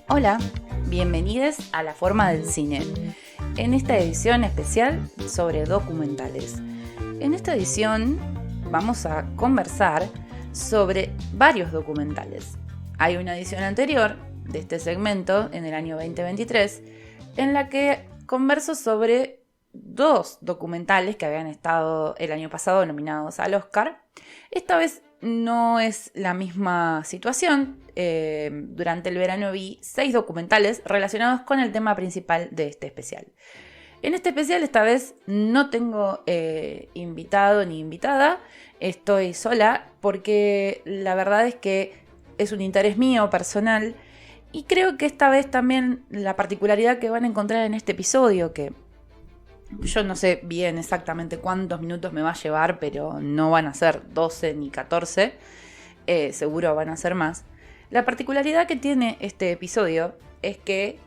Hola, bienvenidos a La Forma del Cine, en esta edición especial sobre documentales. En esta edición vamos a conversar sobre varios documentales. Hay una edición anterior de este segmento, en el año 2023, en la que converso sobre 2 documentales que habían estado el año pasado nominados al Oscar. Esta vez no es la misma situación. Durante el verano vi 6 documentales relacionados con el tema principal de este especial. En este especial esta vez no tengo invitado ni invitada, estoy sola porque la verdad es que es un interés mío personal y creo que esta vez también la particularidad que van a encontrar en este episodio, que yo no sé bien exactamente cuántos minutos me va a llevar, pero no van a ser 12 ni 14, seguro van a ser más. La particularidad que tiene este episodio es que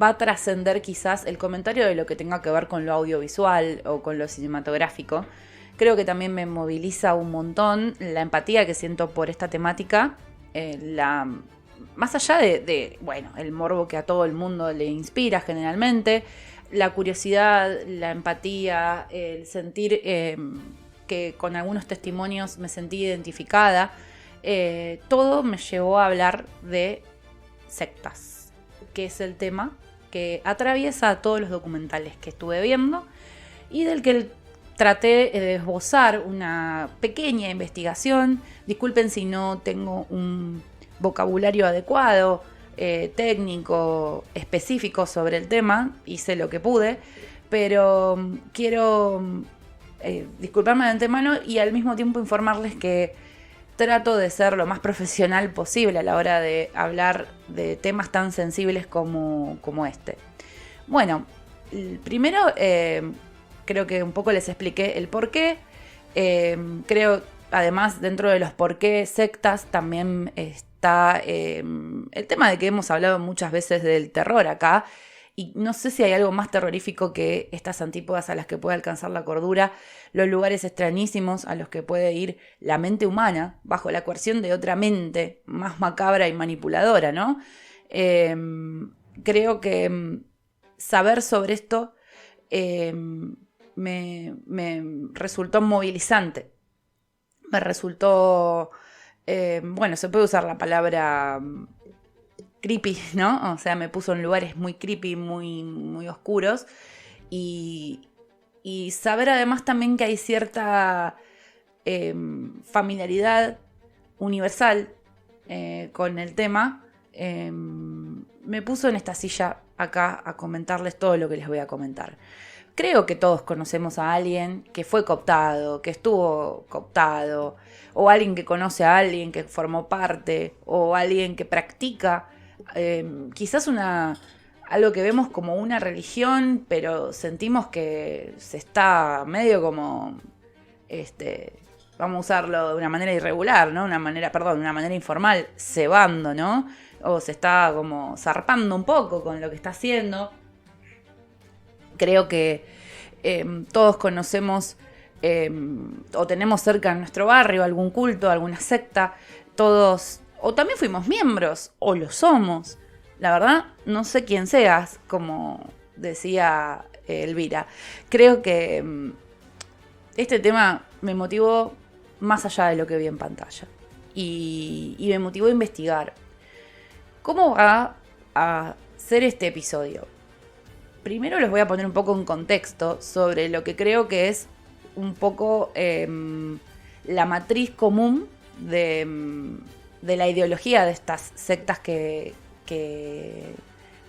va a trascender quizás el comentario de lo que tenga que ver con lo audiovisual o con lo cinematográfico. Creo que también me moviliza un montón la empatía que siento por esta temática, más allá de el morbo que a todo el mundo le inspira generalmente, la curiosidad, la empatía, el sentir que con algunos testimonios me sentí identificada. Todo me llevó a hablar de sectas, que es el tema que atraviesa a todos los documentales que estuve viendo y del que traté de esbozar una pequeña investigación. Disculpen si no tengo un vocabulario adecuado, técnico, específico sobre el tema, hice lo que pude, pero quiero disculparme de antemano y al mismo tiempo informarles que trato de ser lo más profesional posible a la hora de hablar de temas tan sensibles como este. Bueno, primero creo que un poco les expliqué el porqué. Creo, además, dentro de los porqué sectas también está el tema de que hemos hablado muchas veces del terror acá. Y no sé si hay algo más terrorífico que estas antípodas a las que puede alcanzar la cordura, los lugares extrañísimos a los que puede ir la mente humana bajo la coerción de otra mente más macabra y manipuladora, ¿no? Creo que saber sobre esto me resultó movilizante. Me resultó, se puede usar la palabra creepy, ¿no? O sea, me puso en lugares muy creepy, muy, muy oscuros. Y saber además también que hay cierta familiaridad universal con el tema, me puso en esta silla acá a comentarles todo lo que les voy a comentar. Creo que todos conocemos a alguien que fue cooptado, que estuvo cooptado, o alguien que conoce a alguien que formó parte, o alguien que practica quizás algo que vemos como una religión, pero sentimos que se está medio como, vamos a usarlo de una manera irregular, ¿no? Una manera informal, cebando, ¿no? O se está como zarpando un poco con lo que está haciendo. Creo que todos conocemos o tenemos cerca en nuestro barrio algún culto, alguna secta, todos, o también fuimos miembros, o lo somos. La verdad, no sé quién seas, como decía Elvira. Creo que este tema me motivó más allá de lo que vi en pantalla. Y me motivó a investigar. ¿Cómo va a ser este episodio? Primero les voy a poner un poco en contexto sobre lo que creo que es un poco la matriz común de la ideología de estas sectas que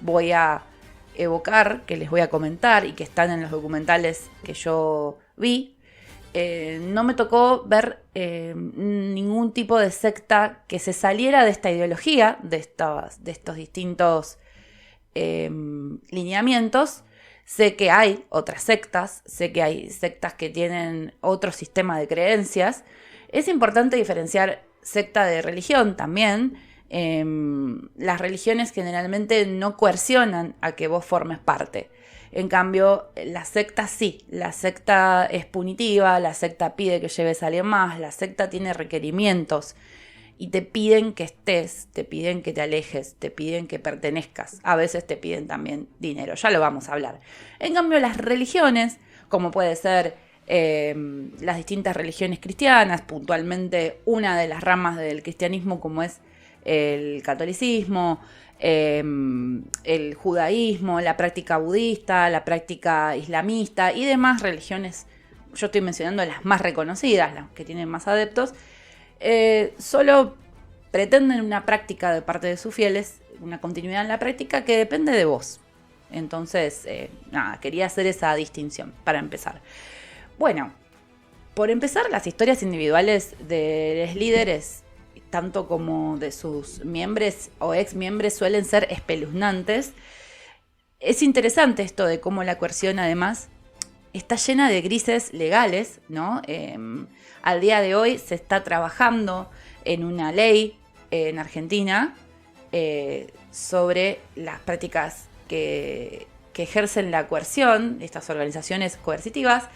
voy a evocar, que les voy a comentar y que están en los documentales que yo vi. No me tocó ver ningún tipo de secta que se saliera de esta ideología, de estos distintos lineamientos. Sé que hay otras sectas, sé que hay sectas que tienen otro sistema de creencias. Es importante diferenciar secta de religión también. Las religiones generalmente no coercionan a que vos formes parte. En cambio, la secta sí, la secta es punitiva, la secta pide que lleves a alguien más, la secta tiene requerimientos y te piden que estés, te piden que te alejes, te piden que pertenezcas. A veces te piden también dinero, ya lo vamos a hablar. En cambio, las religiones, como puede ser las distintas religiones cristianas, puntualmente una de las ramas del cristianismo como es el catolicismo, el judaísmo, la práctica budista, la práctica islamista y demás religiones. Yo estoy mencionando las más reconocidas, las que tienen más adeptos. Solo pretenden una práctica de parte de sus fieles, una continuidad en la práctica que depende de vos. Entonces, quería hacer esa distinción para empezar. Bueno, por empezar, las historias individuales de los líderes, tanto como de sus miembros o ex miembros, suelen ser espeluznantes. Es interesante esto de cómo la coerción, además, está llena de grises legales, ¿no? Al día de hoy se está trabajando en una ley en Argentina sobre las prácticas que ejercen la coerción, estas organizaciones coercitivas.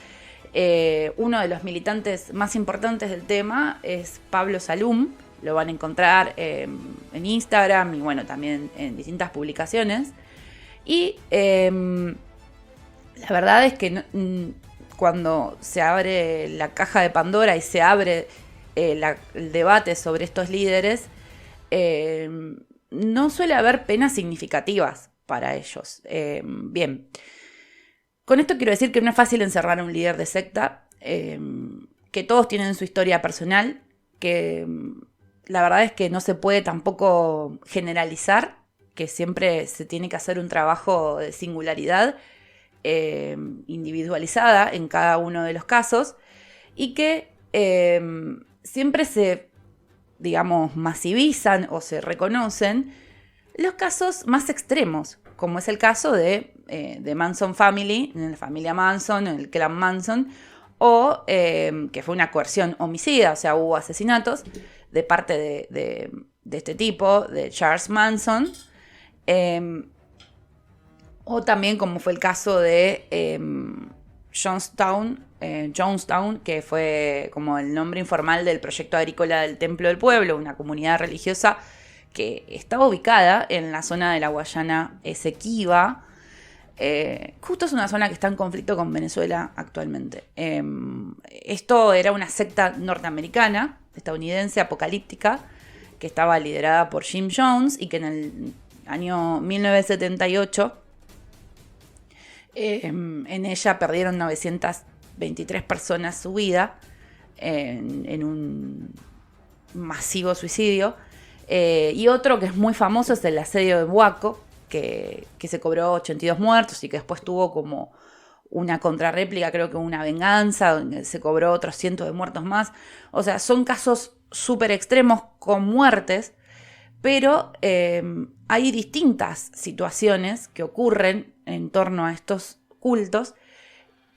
Uno de los militantes más importantes del tema es Pablo Salum. Lo van a encontrar en Instagram y bueno, también en distintas publicaciones. Y la verdad es que cuando se abre la caja de Pandora y se abre el debate sobre estos líderes, no suele haber penas significativas para ellos. Bien, con esto quiero decir que no es fácil encerrar a un líder de secta, que todos tienen su historia personal, que la verdad es que no se puede tampoco generalizar, que siempre se tiene que hacer un trabajo de singularidad individualizada en cada uno de los casos y que siempre se, digamos, masivizan o se reconocen los casos más extremos, como es el caso de Manson Family, en la familia Manson, en el clan Manson, o que fue una coerción homicida, o sea, hubo asesinatos de parte de este tipo, de Charles Manson, o también como fue el caso de Jonestown, que fue como el nombre informal del proyecto agrícola del Templo del Pueblo, una comunidad religiosa que estaba ubicada en la zona de la Guayana Esequiba. Justo es una zona que está en conflicto con Venezuela actualmente. Esto era una secta norteamericana, estadounidense, apocalíptica, que estaba liderada por Jim Jones y que en el año 1978 en ella perdieron 923 personas su vida en un masivo suicidio. Y otro que es muy famoso es el asedio de Waco, que se cobró 82 muertos y que después tuvo como una contrarréplica, creo que una venganza, donde se cobró otros cientos de muertos más. O sea, son casos súper extremos con muertes, pero hay distintas situaciones que ocurren en torno a estos cultos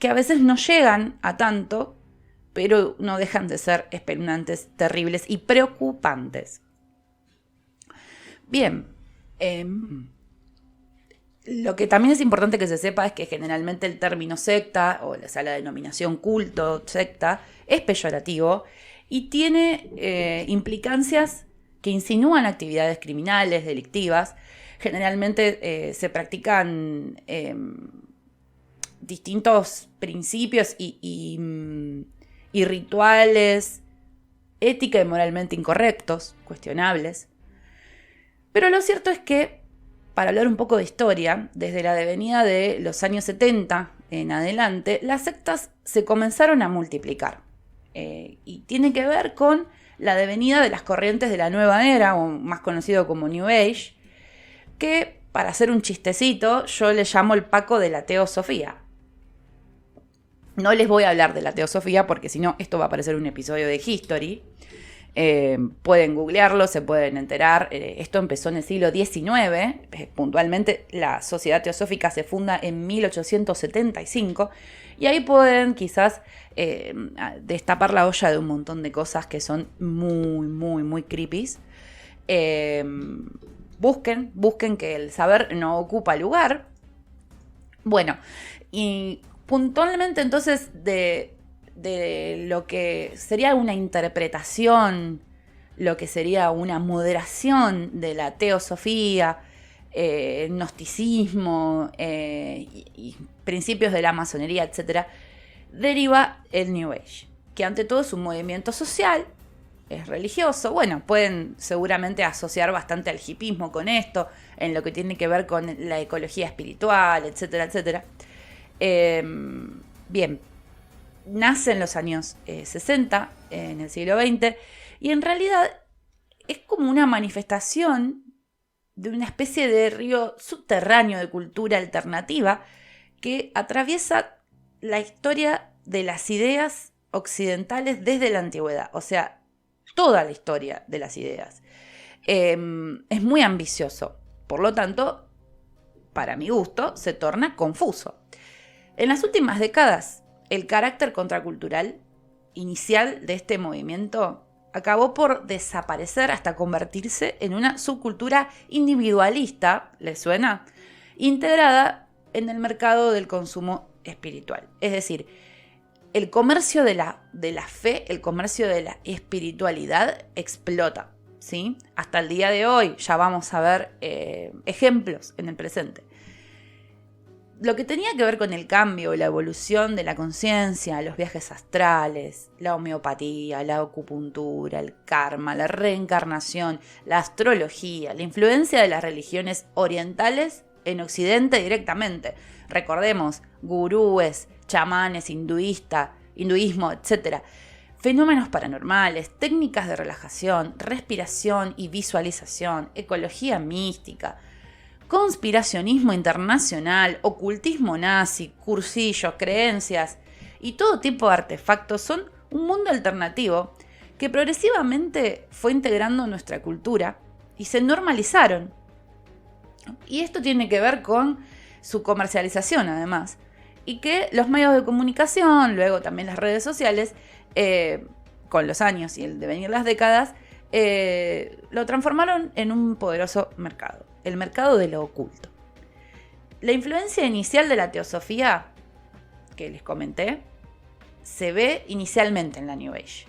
que a veces no llegan a tanto, pero no dejan de ser espeluznantes, terribles y preocupantes. Bien, lo que también es importante que se sepa es que generalmente el término secta, o sea, la denominación culto, secta, es peyorativo y tiene implicancias que insinúan actividades criminales, delictivas. Generalmente se practican distintos principios y rituales ética y moralmente incorrectos, cuestionables. Pero lo cierto es que, para hablar un poco de historia, desde la devenida de los años 70 en adelante, las sectas se comenzaron a multiplicar. Y tiene que ver con la devenida de las corrientes de la nueva era, o más conocido como New Age, que, para hacer un chistecito, yo le llamo el Paco de la teosofía. No les voy a hablar de la teosofía porque si no, esto va a parecer un episodio de History. Pueden googlearlo, se pueden enterar. Esto empezó en el siglo XIX. Puntualmente, la Sociedad Teosófica se funda en 1875. Y ahí pueden quizás destapar la olla de un montón de cosas que son muy, muy, muy creepies. Busquen que el saber no ocupa lugar. Bueno, y puntualmente entonces de lo que sería una interpretación, lo que sería una moderación de la teosofía, gnosticismo y principios de la masonería, etc., deriva el New Age, que ante todo es un movimiento social, es religioso. Bueno, pueden seguramente asociar bastante al hipismo con esto, en lo que tiene que ver con la ecología espiritual, etcétera, etcétera. Bien, nace en los años 60, en el siglo XX, y en realidad es como una manifestación de una especie de río subterráneo de cultura alternativa que atraviesa la historia de las ideas occidentales desde la antigüedad, o sea, toda la historia de las ideas. Es muy ambicioso, por lo tanto, para mi gusto, se torna confuso. En las últimas décadas, el carácter contracultural inicial de este movimiento acabó por desaparecer hasta convertirse en una subcultura individualista, ¿les suena?, integrada en el mercado del consumo espiritual. Es decir, el comercio de la fe, el comercio de la espiritualidad explota, ¿sí? Hasta el día de hoy ya vamos a ver ejemplos en el presente. Lo que tenía que ver con el cambio, la evolución de la conciencia, los viajes astrales, la homeopatía, la acupuntura, el karma, la reencarnación, la astrología, la influencia de las religiones orientales en Occidente directamente. Recordemos, gurúes, chamanes, hinduismo, etc. Fenómenos paranormales, técnicas de relajación, respiración y visualización, ecología mística, conspiracionismo internacional, ocultismo nazi, cursillos, creencias y todo tipo de artefactos son un mundo alternativo que progresivamente fue integrando nuestra cultura y se normalizaron. Y esto tiene que ver con su comercialización, además, y que los medios de comunicación, luego también las redes sociales, con los años y el devenir de las décadas, lo transformaron en un poderoso mercado, el mercado de lo oculto. La influencia inicial de la teosofía, que les comenté, se ve inicialmente en la New Age.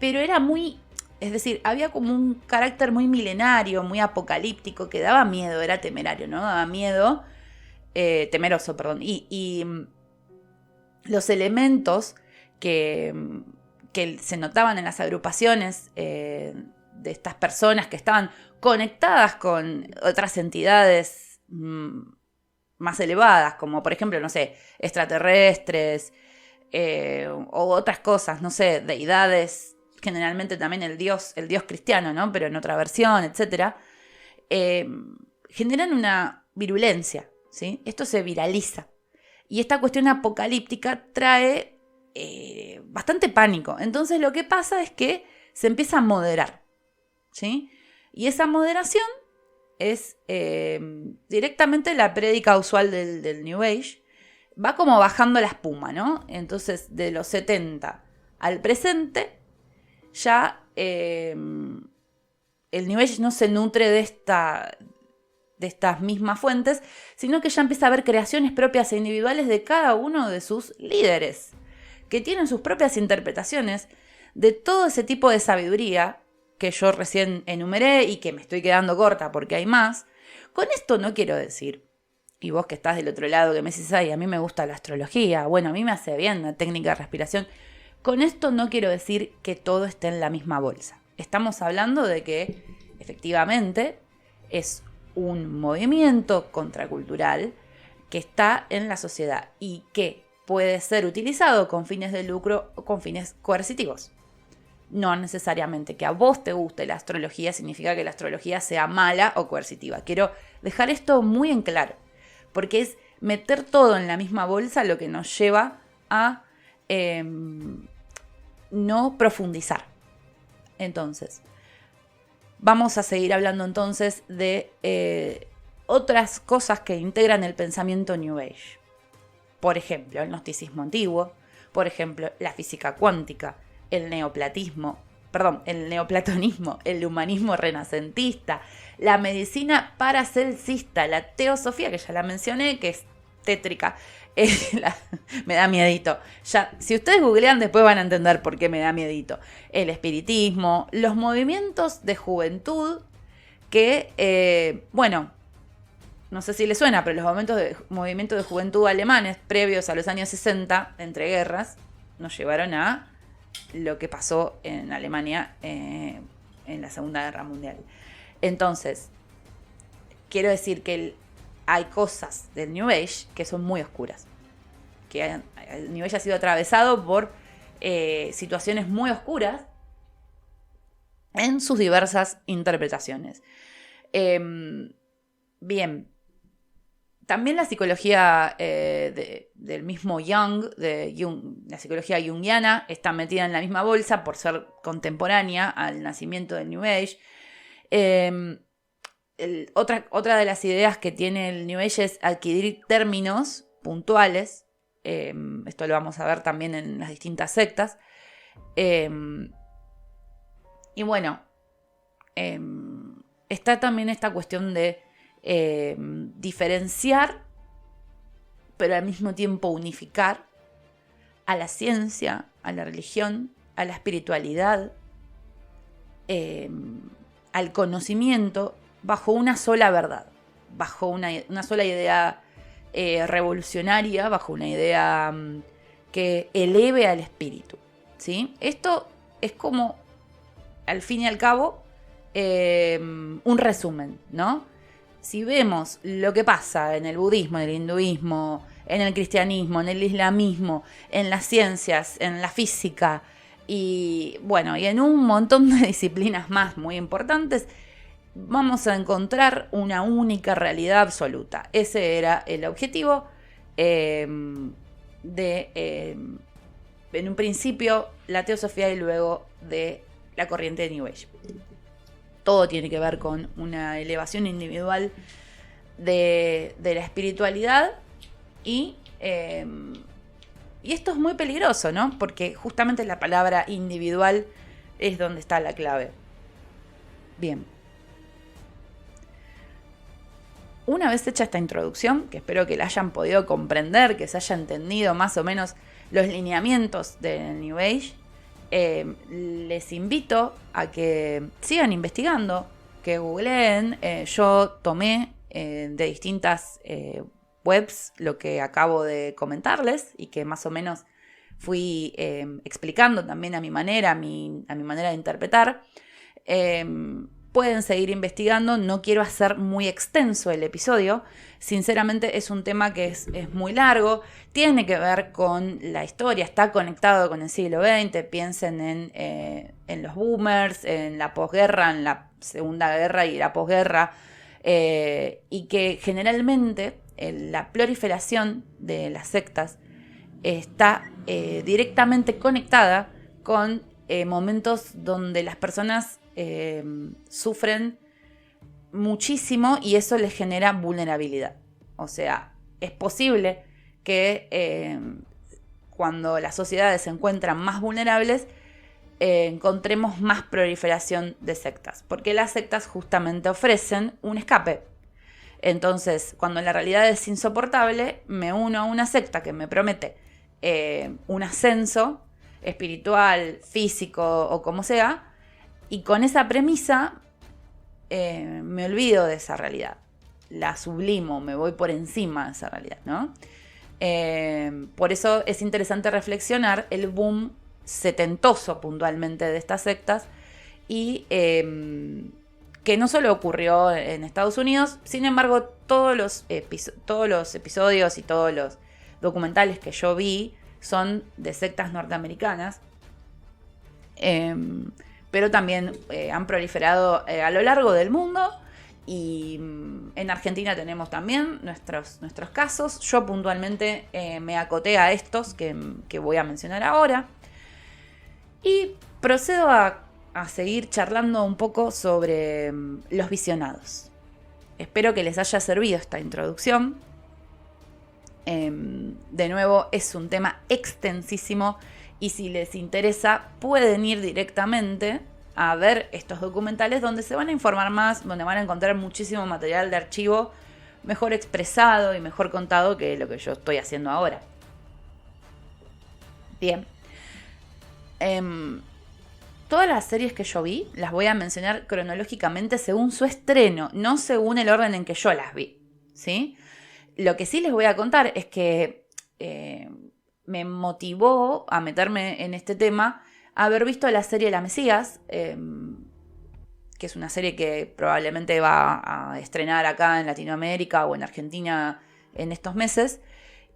Pero era muy, es decir, había como un carácter muy milenario, muy apocalíptico, que daba miedo, era temerario, ¿no? Daba miedo, temeroso, perdón. Y los elementos que se notaban en las agrupaciones de estas personas que estaban conectadas con otras entidades más elevadas, como por ejemplo, no sé, extraterrestres o otras cosas, no sé, deidades, generalmente también el dios cristiano, ¿no? Pero en otra versión, etc. Generan una virulencia, ¿sí? Esto se viraliza. Y esta cuestión apocalíptica trae bastante pánico. Entonces lo que pasa es que se empieza a moderar, ¿sí? Y esa moderación es directamente la prédica usual del New Age. Va como bajando la espuma, ¿no? Entonces de los 70 al presente ya el New Age no se nutre de estas mismas fuentes, sino que ya empieza a haber creaciones propias e individuales de cada uno de sus líderes, que tienen sus propias interpretaciones de todo ese tipo de sabiduría que yo recién enumeré y que me estoy quedando corta porque hay más. Con esto no quiero decir, y vos que estás del otro lado que me decís, ay, a mí me gusta la astrología, bueno, a mí me hace bien la técnica de respiración. Con esto no quiero decir que todo esté en la misma bolsa. Estamos hablando de que efectivamente es un movimiento contracultural que está en la sociedad y que puede ser utilizado con fines de lucro o con fines coercitivos. No necesariamente que a vos te guste la astrología significa que la astrología sea mala o coercitiva. Quiero dejar esto muy en claro, porque es meter todo en la misma bolsa lo que nos lleva a no profundizar. Entonces, vamos a seguir hablando entonces de otras cosas que integran el pensamiento New Age. Por ejemplo, el gnosticismo antiguo, por ejemplo, la física cuántica, el neoplatismo, el neoplatonismo, el humanismo renacentista, la medicina paracelsista, la teosofía, que ya la mencioné, que es tétrica. Me da miedito. Ya, si ustedes googlean, después van a entender por qué me da miedito. El espiritismo, los movimientos de juventud que, no sé si les suena, pero los movimientos de juventud alemanes previos a los años 60, entre guerras, nos llevaron a lo que pasó en Alemania en la Segunda Guerra Mundial. Entonces, quiero decir que hay cosas del New Age que son muy oscuras. Que el New Age ha sido atravesado por situaciones muy oscuras en sus diversas interpretaciones. Bien, también la psicología del mismo Jung, la psicología junguiana, está metida en la misma bolsa por ser contemporánea al nacimiento del New Age. Otra de las ideas que tiene el New Age es adquirir términos puntuales. Esto lo vamos a ver también en las distintas sectas. Está también esta cuestión de diferenciar, pero al mismo tiempo unificar a la ciencia, a la religión, a la espiritualidad, al conocimiento, bajo una sola verdad, bajo una sola idea revolucionaria, bajo una idea que eleve al espíritu, ¿sí? Esto es como, al fin y al cabo, un resumen, ¿no? Si vemos lo que pasa en el budismo, en el hinduismo, en el cristianismo, en el islamismo, en las ciencias, en la física y en un montón de disciplinas más muy importantes, vamos a encontrar una única realidad absoluta. Ese era el objetivo en un principio, la teosofía y luego de la corriente de New Age. Todo tiene que ver con una elevación individual de la espiritualidad y esto es muy peligroso, ¿no? Porque justamente la palabra individual es donde está la clave. Bien. Una vez hecha esta introducción, que espero que la hayan podido comprender, que se haya entendido más o menos los lineamientos del New Age, les invito a que sigan investigando, que googleen. Yo tomé de distintas webs lo que acabo de comentarles y que más o menos fui explicando también a mi manera de interpretar. Pueden seguir investigando, no quiero hacer muy extenso el episodio, sinceramente es un tema que es muy largo, tiene que ver con la historia, está conectado con el siglo XX, piensen en los boomers, en la posguerra, en la Segunda Guerra y la posguerra, y que generalmente la proliferación de las sectas está directamente conectada con momentos donde las personas sufren muchísimo y eso les genera vulnerabilidad. O sea, es posible que cuando las sociedades se encuentran más vulnerables, encontremos más proliferación de sectas, porque las sectas justamente ofrecen un escape. Entonces, cuando la realidad es insoportable, me uno a una secta que me promete un ascenso espiritual, físico o como sea, y con esa premisa me olvido de esa realidad, la sublimo, me voy por encima de esa realidad, ¿no? Por eso es interesante reflexionar el boom setentoso puntualmente de estas sectas y que no solo ocurrió en Estados Unidos, sin embargo todos los episodios y todos los documentales que yo vi son de sectas norteamericanas, pero también han proliferado a lo largo del mundo y en Argentina tenemos también nuestros casos. Yo puntualmente me acoté a estos que voy a mencionar ahora y procedo a seguir charlando un poco sobre los visionados. Espero que les haya servido esta introducción. De nuevo, es un tema extensísimo Y si les interesa, pueden ir directamente a ver estos documentales donde se van a informar más, donde van a encontrar muchísimo material de archivo mejor expresado y mejor contado que lo que yo estoy haciendo ahora. Bien. Todas las series que yo vi las voy a mencionar cronológicamente según su estreno, no según el orden en que yo las vi, ¿sí? Lo que sí les voy a contar es que me motivó a meterme en este tema haber visto la serie La Mesías, que es una serie que probablemente va a estrenar acá en Latinoamérica o en Argentina en estos meses,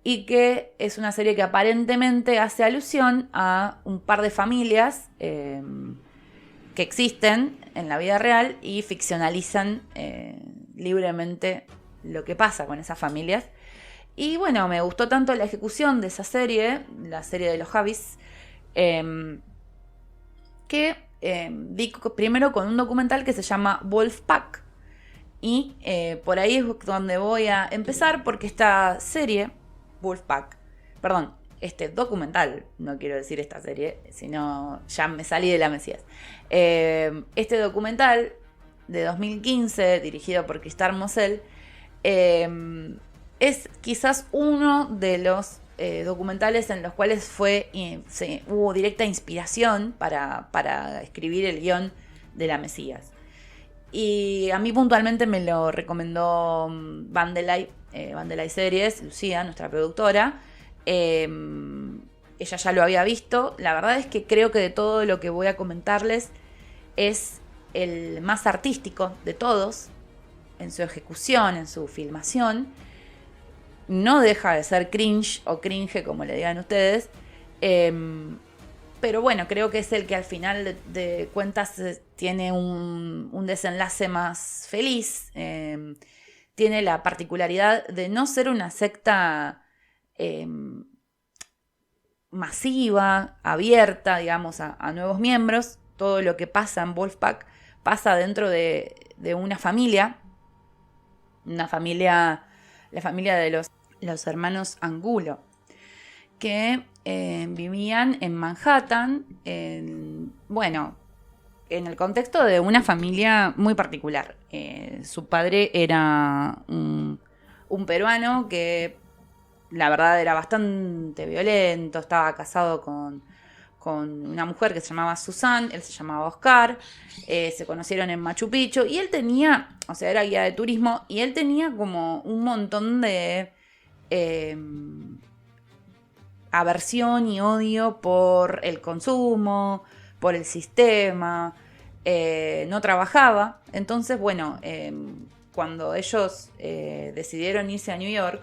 y que es una serie que aparentemente hace alusión a un par de familias que existen en la vida real y ficcionalizan libremente lo que pasa con esas familias. Y bueno, me gustó tanto la ejecución de esa serie, la serie de los Javis, que vi primero con un documental que se llama Wolfpack. Y por ahí es donde voy a empezar, porque esta serie, Wolfpack, perdón, este documental, no quiero decir esta serie, sino ya me salí de La Mesías. Este documental de 2015, dirigido por Christar Mosel, es quizás uno de los documentales en los cuales hubo directa inspiración para escribir el guión de La Mesías. Y a mí puntualmente me lo recomendó Vandelay Series, Lucía, nuestra productora. Ella ya lo había visto. La verdad es que creo que de todo lo que voy a comentarles es el más artístico de todos, en su ejecución, en su filmación. No deja de ser cringe o cringe, como le digan ustedes. Pero bueno, creo que es el que al final de cuentas tiene un desenlace más feliz. Tiene la particularidad de no ser una secta masiva, abierta, digamos, a nuevos miembros. Todo lo que pasa en Wolfpack pasa dentro de una familia. La familia de los hermanos Angulo, que vivían en Manhattan, en el contexto de una familia muy particular. Su padre era un peruano que la verdad era bastante violento, estaba casado con una mujer que se llamaba Susan, él se llamaba Oscar, se conocieron en Machu Picchu y él tenía, era guía de turismo y él tenía como un montón de aversión y odio por el consumo, por el sistema, no trabajaba. Entonces, cuando ellos decidieron irse a New York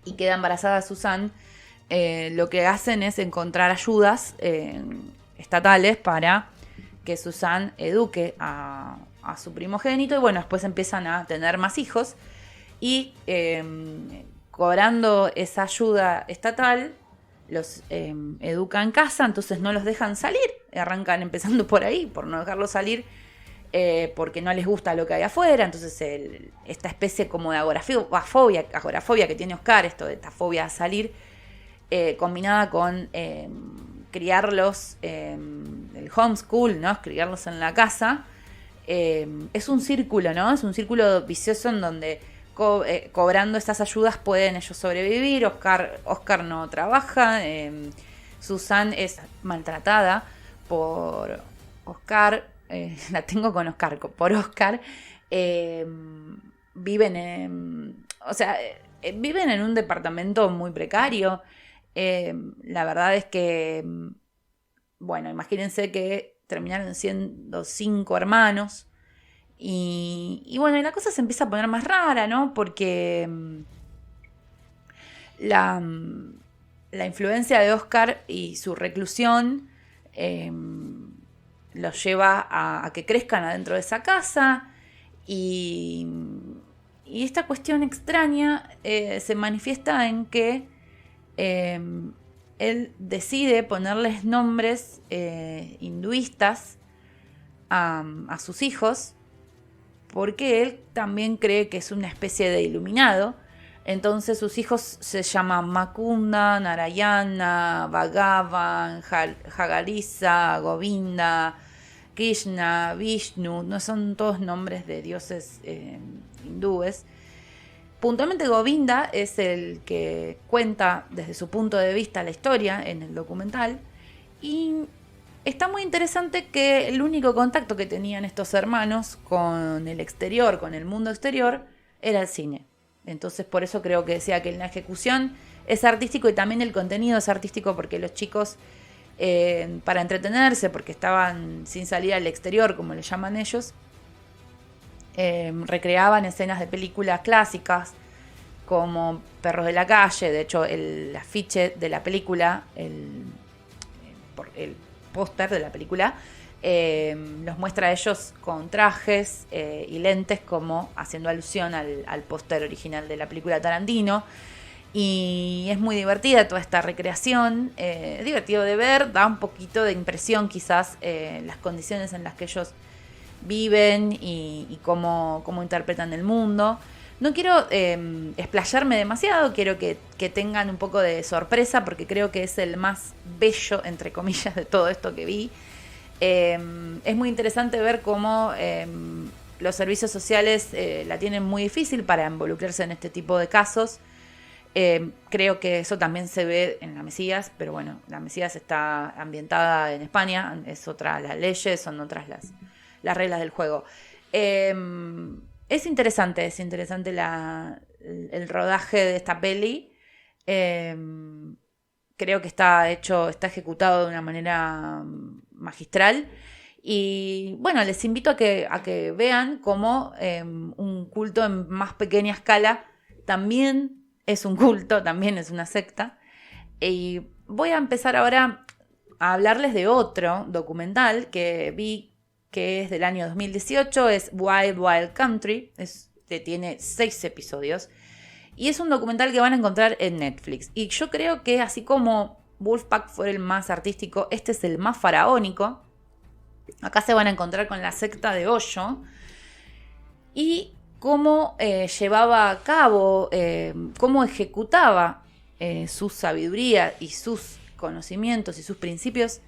y queda embarazada Susan, lo que hacen es encontrar ayudas estatales para que Susan eduque a su primogénito y después empiezan a tener más hijos y cobrando esa ayuda estatal los educa en casa, entonces no los dejan salir, arrancan empezando por ahí, por no dejarlos salir porque no les gusta lo que hay afuera. Entonces esta especie como de agorafobia que tiene Oscar, esta fobia a salir, combinada con criarlos, el homeschool, ¿no? Criarlos en la casa, es un círculo, ¿no? Es un círculo vicioso en donde cobrando estas ayudas pueden ellos sobrevivir. Oscar no trabaja, Susan es maltratada por Oscar, la tengo con Oscar, por Oscar. Viven en un departamento muy precario. La verdad es que, imagínense que terminaron siendo 5 hermanos. Y la cosa se empieza a poner más rara, ¿no? Porque la influencia de Oscar y su reclusión los lleva a que crezcan adentro de esa casa. Y esta cuestión extraña se manifiesta en que él decide ponerles nombres hinduistas a sus hijos, porque él también cree que es una especie de iluminado, Entonces sus hijos se llaman Makunda, Narayana, Bhagavan, Jagarisa, Govinda, Krishna, Vishnu, no son todos nombres de dioses hindúes. Puntualmente Govinda es el que cuenta desde su punto de vista la historia en el documental, y está muy interesante que el único contacto que tenían estos hermanos con el exterior, con el mundo exterior, era el cine. Entonces por eso creo que decía que la ejecución es artístico y también el contenido es artístico, porque los chicos, para entretenerse, porque estaban sin salir al exterior, como le llaman ellos, recreaban escenas de películas clásicas como Perros de la Calle. De hecho, el afiche de la película, el póster de la película, los muestra a ellos con trajes y lentes, como haciendo alusión al póster original de la película Tarantino. Y es muy divertida toda esta recreación, es divertido de ver, da un poquito de impresión quizás las condiciones en las que ellos viven y cómo interpretan el mundo. No quiero explayarme demasiado, quiero que tengan un poco de sorpresa, porque creo que es el más bello, entre comillas, de todo esto que vi. Es muy interesante ver cómo los servicios sociales la tienen muy difícil para involucrarse en este tipo de casos. Creo que eso también se ve en La Mesías, pero bueno, La Mesías está ambientada en España, es otra las leyes, son otras las reglas del juego. Es interesante el rodaje de esta peli. Creo que está ejecutado de una manera magistral. Y bueno, les invito a que vean cómo un culto en más pequeña escala también es un culto, también es una secta. Y voy a empezar ahora a hablarles de otro documental que vi, que es del año 2018, es Wild Wild Country, tiene 6 episodios, y es un documental que van a encontrar en Netflix. Y yo creo que así como Wolfpack fue el más artístico, este es el más faraónico. Acá se van a encontrar con la secta de Osho y cómo llevaba a cabo, cómo ejecutaba su sabiduría y sus conocimientos y sus principios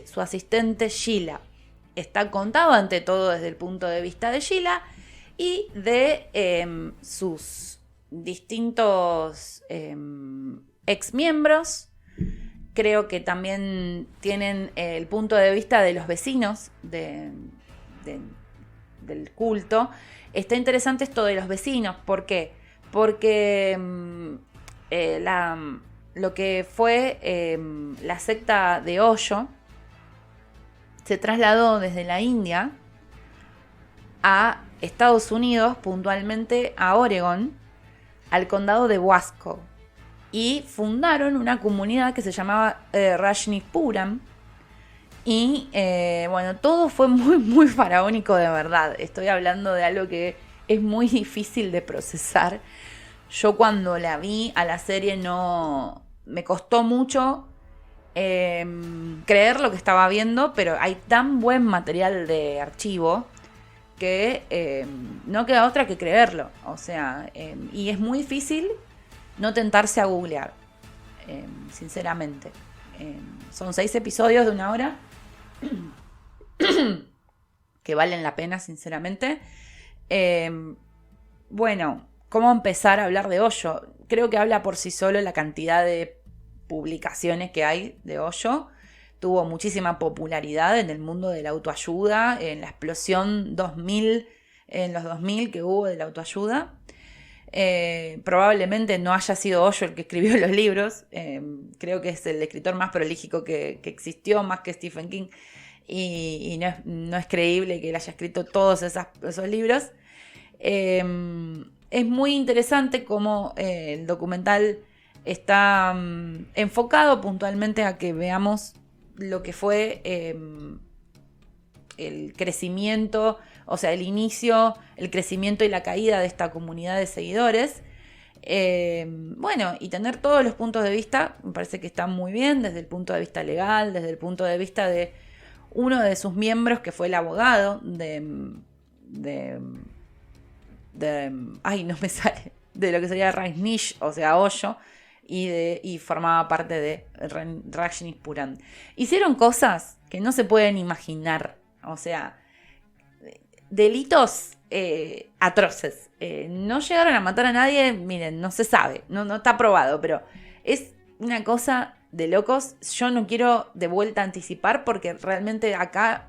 su asistente Sheila. Está contado ante todo desde el punto de vista de Sheila y de sus distintos ex miembros. Creo que también tienen el punto de vista de los vecinos del culto. Está interesante esto de los vecinos. ¿Por qué? Porque lo que fue la secta de Osho se trasladó desde la India a Estados Unidos, puntualmente a Oregon, al condado de Wasco, y fundaron una comunidad que se llamaba Rajneeshpuram. Y bueno, todo fue muy, muy faraónico de verdad. Estoy hablando de algo que es muy difícil de procesar. Yo cuando la vi a la serie me costó mucho creer lo que estaba viendo, pero hay tan buen material de archivo que no queda otra que creerlo. O sea, y es muy difícil no tentarse a googlear, sinceramente. Son 6 episodios de 1 hora que valen la pena, sinceramente. Bueno, ¿cómo empezar a hablar de Osho? Creo que habla por sí solo la cantidad de publicaciones que hay de Osho. Tuvo muchísima popularidad en el mundo de la autoayuda, en la explosión 2000, en los 2000 que hubo de la autoayuda. Probablemente no haya sido Osho el que escribió los libros. Creo que es el escritor más prolífico que existió, más que Stephen King, y no es creíble que él haya escrito todos esos libros. Es muy interesante cómo el documental está enfocado puntualmente a que veamos lo que fue el crecimiento, o sea, el inicio, el crecimiento y la caída de esta comunidad de seguidores. Bueno, y tener todos los puntos de vista, me parece que está muy bien, desde el punto de vista legal, desde el punto de vista de uno de sus miembros, que fue el abogado ay, no me sale, de lo que sería Rajneesh, o sea, Hoyo, y formaba parte de Rajneeshpuram. Hicieron cosas que no se pueden imaginar, o sea, delitos atroces. No llegaron a matar a nadie, miren, no se sabe, no está probado, pero es una cosa de locos. Yo no quiero de vuelta anticipar porque realmente acá,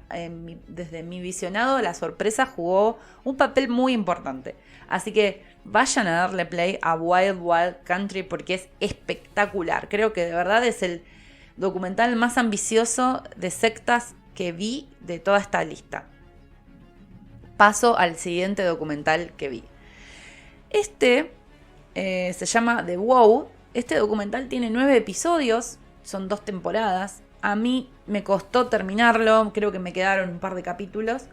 desde mi visionado, la sorpresa jugó un papel muy importante. Así que vayan a darle play a Wild Wild Country porque es espectacular. Creo que de verdad es el documental más ambicioso de sectas que vi de toda esta lista. Paso al siguiente documental que vi. Este se llama The Wow. Este documental tiene 9 episodios, son 2 temporadas. A mí me costó terminarlo, creo que me quedaron un par de capítulos.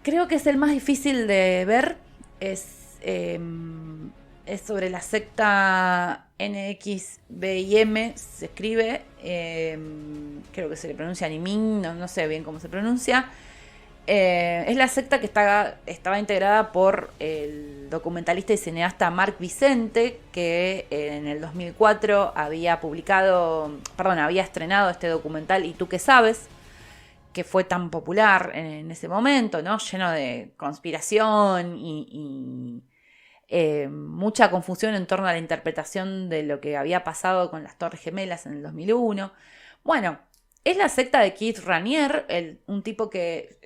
Creo que es el más difícil de ver. Es sobre la secta NXBIM, se escribe. Creo que se le pronuncia Nimin, no sé bien cómo se pronuncia. Es la secta que estaba integrada por el documentalista y cineasta Marc Vicente, que en el 2004 había estrenado este documental ¿Y tú qué sabes?, que fue tan popular en ese momento, ¿no? Lleno de conspiración y mucha confusión en torno a la interpretación de lo que había pasado con las Torres Gemelas en el 2001. Bueno, es la secta de Keith Raniere, un tipo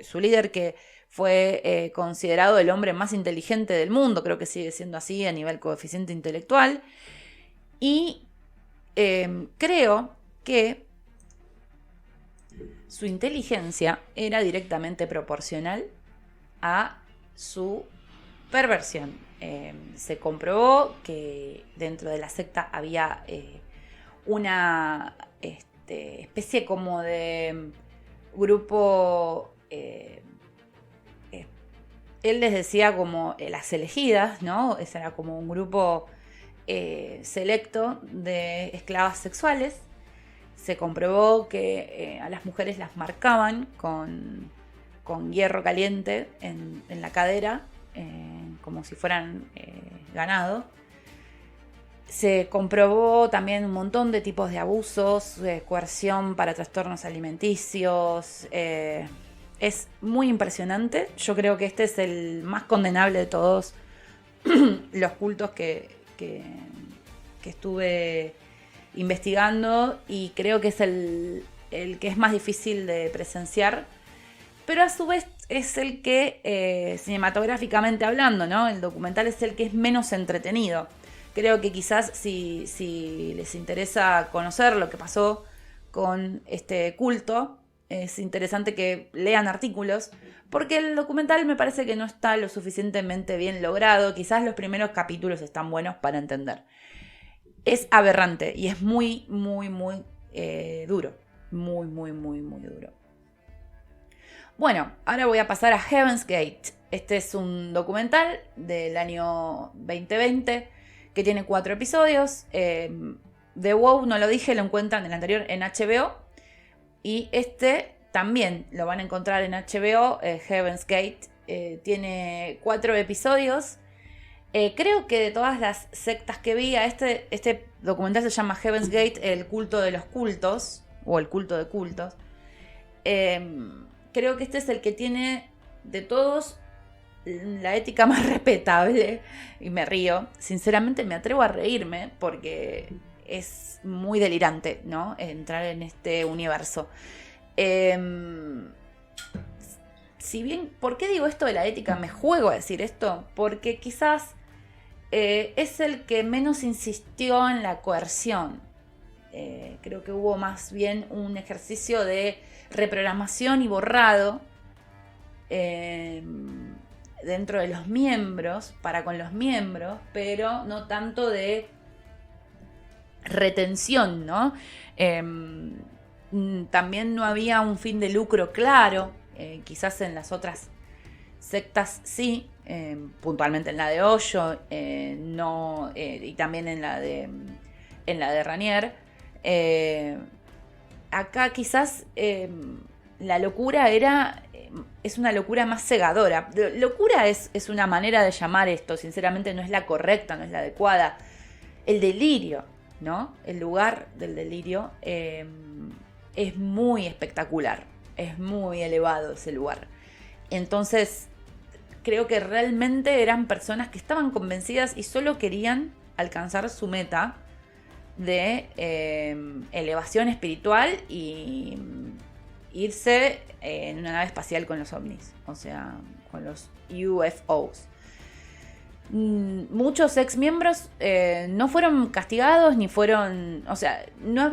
su líder que fue considerado el hombre más inteligente del mundo, creo que sigue siendo así a nivel coeficiente intelectual. Y creo que su inteligencia era directamente proporcional a su perversión. Se comprobó que dentro de la secta había una especie como de grupo, él les decía como las elegidas, ¿no? Ese era como un grupo selecto de esclavas sexuales. Se comprobó que a las mujeres las marcaban con hierro caliente en la cadera, como si fueran ganado. Se comprobó también un montón de tipos de abusos, coerción para trastornos alimenticios. Es muy impresionante. Yo creo que este es el más condenable de todos los cultos que estuve investigando, y creo que es el que es más difícil de presenciar, pero a su vez es el que, cinematográficamente hablando, ¿no? El documental es el que es menos entretenido. Creo que quizás si les interesa conocer lo que pasó con este culto, es interesante que lean artículos, porque el documental me parece que no está lo suficientemente bien logrado. Quizás los primeros capítulos están buenos para entender. Es aberrante y es muy, muy, muy duro. Muy, muy, muy, muy duro. Bueno, ahora voy a pasar a Heaven's Gate. Este es un documental del año 2020 que tiene 4 episodios. The Wow, no lo dije, lo encuentran en el anterior en HBO. Y este también lo van a encontrar en HBO, Heaven's Gate. Tiene 4 episodios. Creo que de todas las sectas que vi, este documental se llama Heaven's Gate, el culto de los cultos, o el culto de cultos. Creo que este es el que tiene de todos la ética más respetable, y me río. Sinceramente me atrevo a reírme porque es muy delirante, ¿no? Entrar en este universo. Si bien, ¿por qué digo esto de la ética? Me juego a decir esto porque quizás es el que menos insistió en la coerción. Creo que hubo más bien un ejercicio de reprogramación y borrado dentro de los miembros, para con los miembros, pero no tanto de retención, ¿no? También no había un fin de lucro claro. Quizás en las otras sectas sí, puntualmente en la de Hoyo, no, y también en la de Raniere. Acá quizás la locura es una locura más cegadora. Locura es una manera de llamar esto, sinceramente no es la correcta, no es la adecuada. El delirio, ¿no? El lugar del delirio es muy espectacular, es muy elevado ese lugar. Entonces, creo que realmente eran personas que estaban convencidas y solo querían alcanzar su meta de elevación espiritual y irse en una nave espacial con los ovnis, o sea, con los UFOs. Muchos ex miembros no fueron castigados ni fueron, o sea, no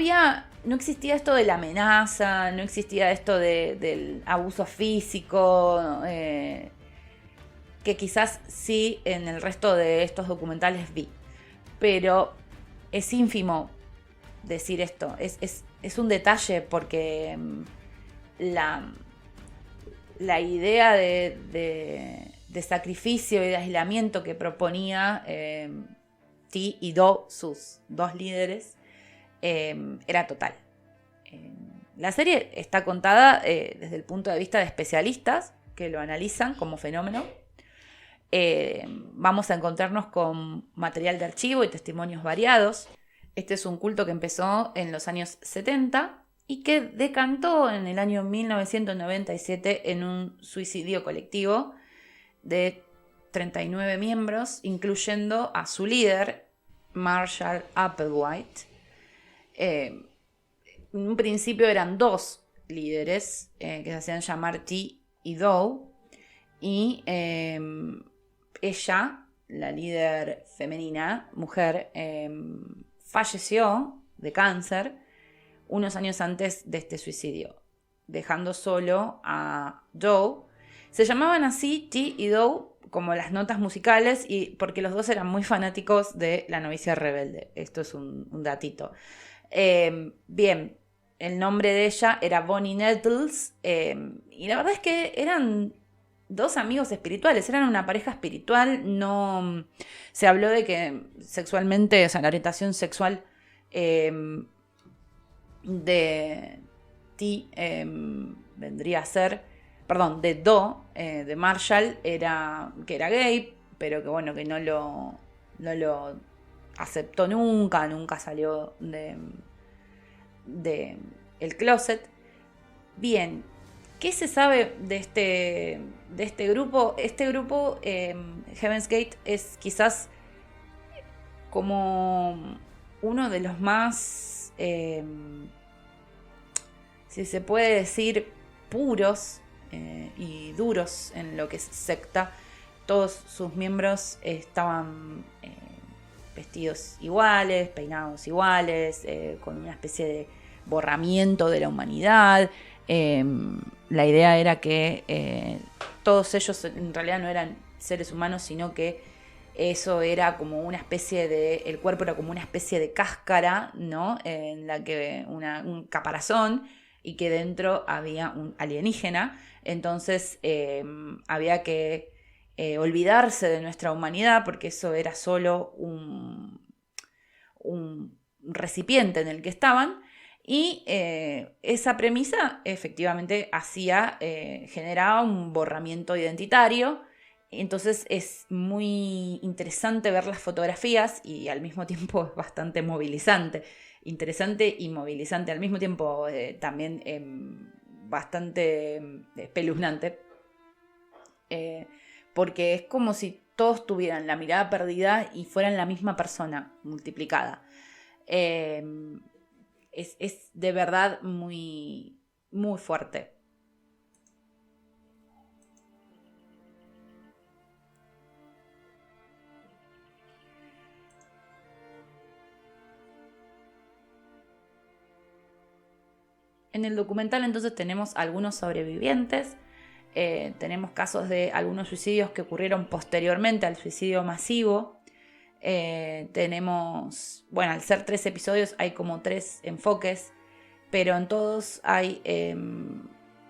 existía esto de la amenaza, no existía esto del abuso físico, que quizás sí en el resto de estos documentales vi, pero es ínfimo decir esto, es un detalle porque la idea de sacrificio y de aislamiento que proponía Ti y Do, sus dos líderes, era total. La serie está contada desde el punto de vista de especialistas que lo analizan como fenómeno. Vamos a encontrarnos con material de archivo y testimonios variados. Este es un culto que empezó en los años 70 y que decantó en el año 1997 en un suicidio colectivo de 39 miembros, incluyendo a su líder, Marshall Applewhite. En un principio eran dos líderes que se hacían llamar Ti y Do, y ella, la líder femenina, mujer, falleció de cáncer unos años antes de este suicidio, dejando solo a Do. Se llamaban así Ti y Do como las notas musicales y porque los dos eran muy fanáticos de La novicia rebelde. Esto es un datito. Bien, el nombre de ella era Bonnie Nettles y la verdad es que eran dos amigos espirituales, eran una pareja espiritual. No se habló de que sexualmente, o sea, la orientación sexual de Ti vendría a ser, perdón, de Do, de Marshall, que era gay, pero que bueno, que no lo aceptó nunca salió de el closet. Bien, ¿qué se sabe de este grupo? Este grupo, Heaven's Gate, es quizás como uno de los más, si se puede decir, puros y duros en lo que es secta. Todos sus miembros estaban vestidos iguales, peinados iguales, con una especie de borramiento de la humanidad. La idea era que todos ellos en realidad no eran seres humanos, sino que eso era como una especie de, el cuerpo era como una especie de cáscara, ¿no? En la que un caparazón, y que dentro había un alienígena. Entonces había que olvidarse de nuestra humanidad, porque eso era solo un recipiente en el que estaban. Y esa premisa efectivamente generaba un borramiento identitario. Entonces es muy interesante ver las fotografías y al mismo tiempo es bastante movilizante. Interesante y movilizante al mismo tiempo, también bastante espeluznante. Porque es como si todos tuvieran la mirada perdida y fueran la misma persona multiplicada. Es de verdad muy, muy fuerte. En el documental entonces tenemos algunos sobrevivientes, tenemos casos de algunos suicidios que ocurrieron posteriormente al suicidio masivo. Tenemos, bueno, al ser 3 episodios hay como 3 enfoques, pero en todos hay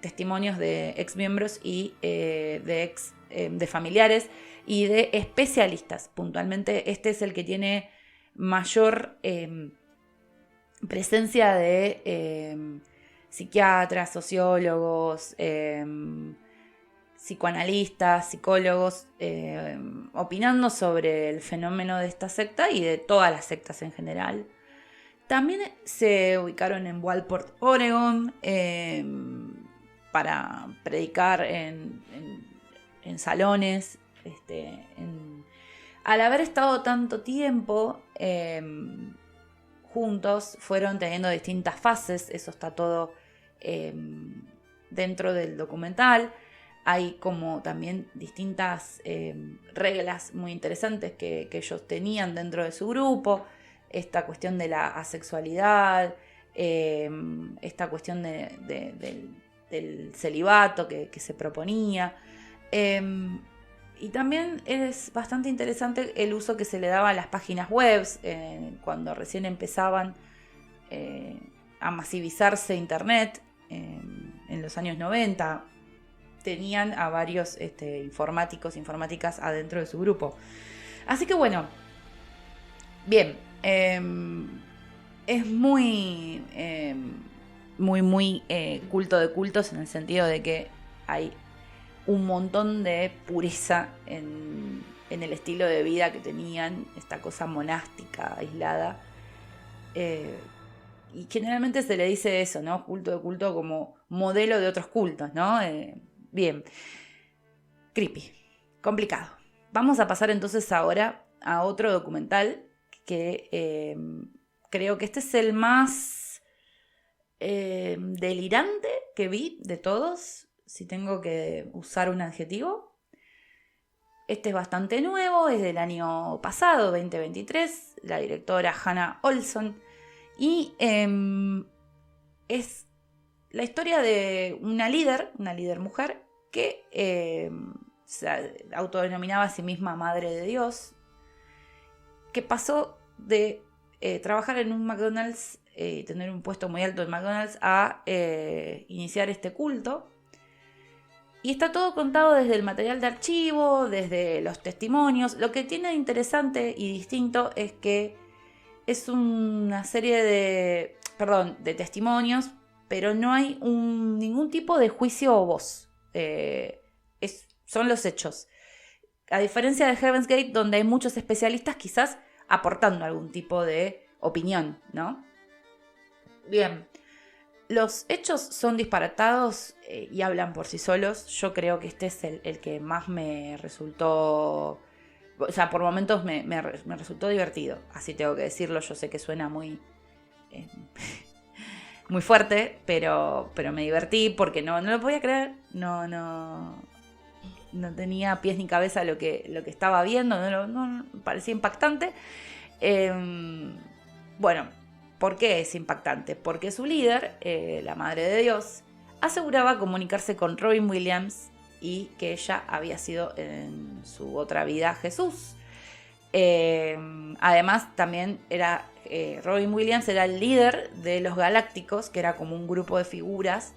testimonios de ex miembros y de familiares y de especialistas. Puntualmente este es el que tiene mayor presencia de psiquiatras, sociólogos, psicoanalistas, psicólogos, opinando sobre el fenómeno de esta secta y de todas las sectas en general. También se ubicaron en Waldport, Oregon, para predicar en salones. Al haber estado tanto tiempo juntos, fueron teniendo distintas fases. Eso está todo dentro del documental. Hay como también distintas reglas muy interesantes que ellos tenían dentro de su grupo. Esta cuestión de la asexualidad, esta cuestión del celibato que se proponía. Y también es bastante interesante el uso que se le daba a las páginas web cuando recién empezaban a masivizarse internet en los años 90. Tenían a varios informáticas adentro de su grupo. Así que bueno, bien, es muy culto de cultos, en el sentido de que hay un montón de pureza en el estilo de vida que tenían, esta cosa monástica, aislada. Y generalmente se le dice eso, ¿no? Culto de culto como modelo de otros cultos, ¿no? Bien. Creepy. Complicado. Vamos a pasar entonces ahora a otro documental que creo que este es el más delirante que vi de todos, si tengo que usar un adjetivo. Este es bastante nuevo, es del año pasado, 2023, la directora Hannah Olson, y es la historia de una líder mujer que se autodenominaba a sí misma Madre de Dios, que pasó de trabajar en un McDonald's, tener un puesto muy alto en McDonald's, a iniciar este culto. Y está todo contado desde el material de archivo, desde los testimonios. Lo que tiene de interesante y distinto es que es una serie de testimonios, pero no hay ningún tipo de juicio o voz. Son los hechos. A diferencia de Heaven's Gate, donde hay muchos especialistas quizás aportando algún tipo de opinión, ¿no? Bien, los hechos son disparatados y hablan por sí solos. Yo creo que este es el que más me resultó... O sea, por momentos me resultó divertido. Así tengo que decirlo. Yo sé que suena muy... muy fuerte, pero me divertí porque no lo podía creer. No tenía pies ni cabeza lo que estaba viendo. No parecía impactante. Bueno, ¿por qué es impactante? Porque su líder, la Madre de Dios, aseguraba comunicarse con Robin Williams y que ella había sido en su otra vida Jesús. Además, también Robin Williams era el líder de los Galácticos, que era como un grupo de figuras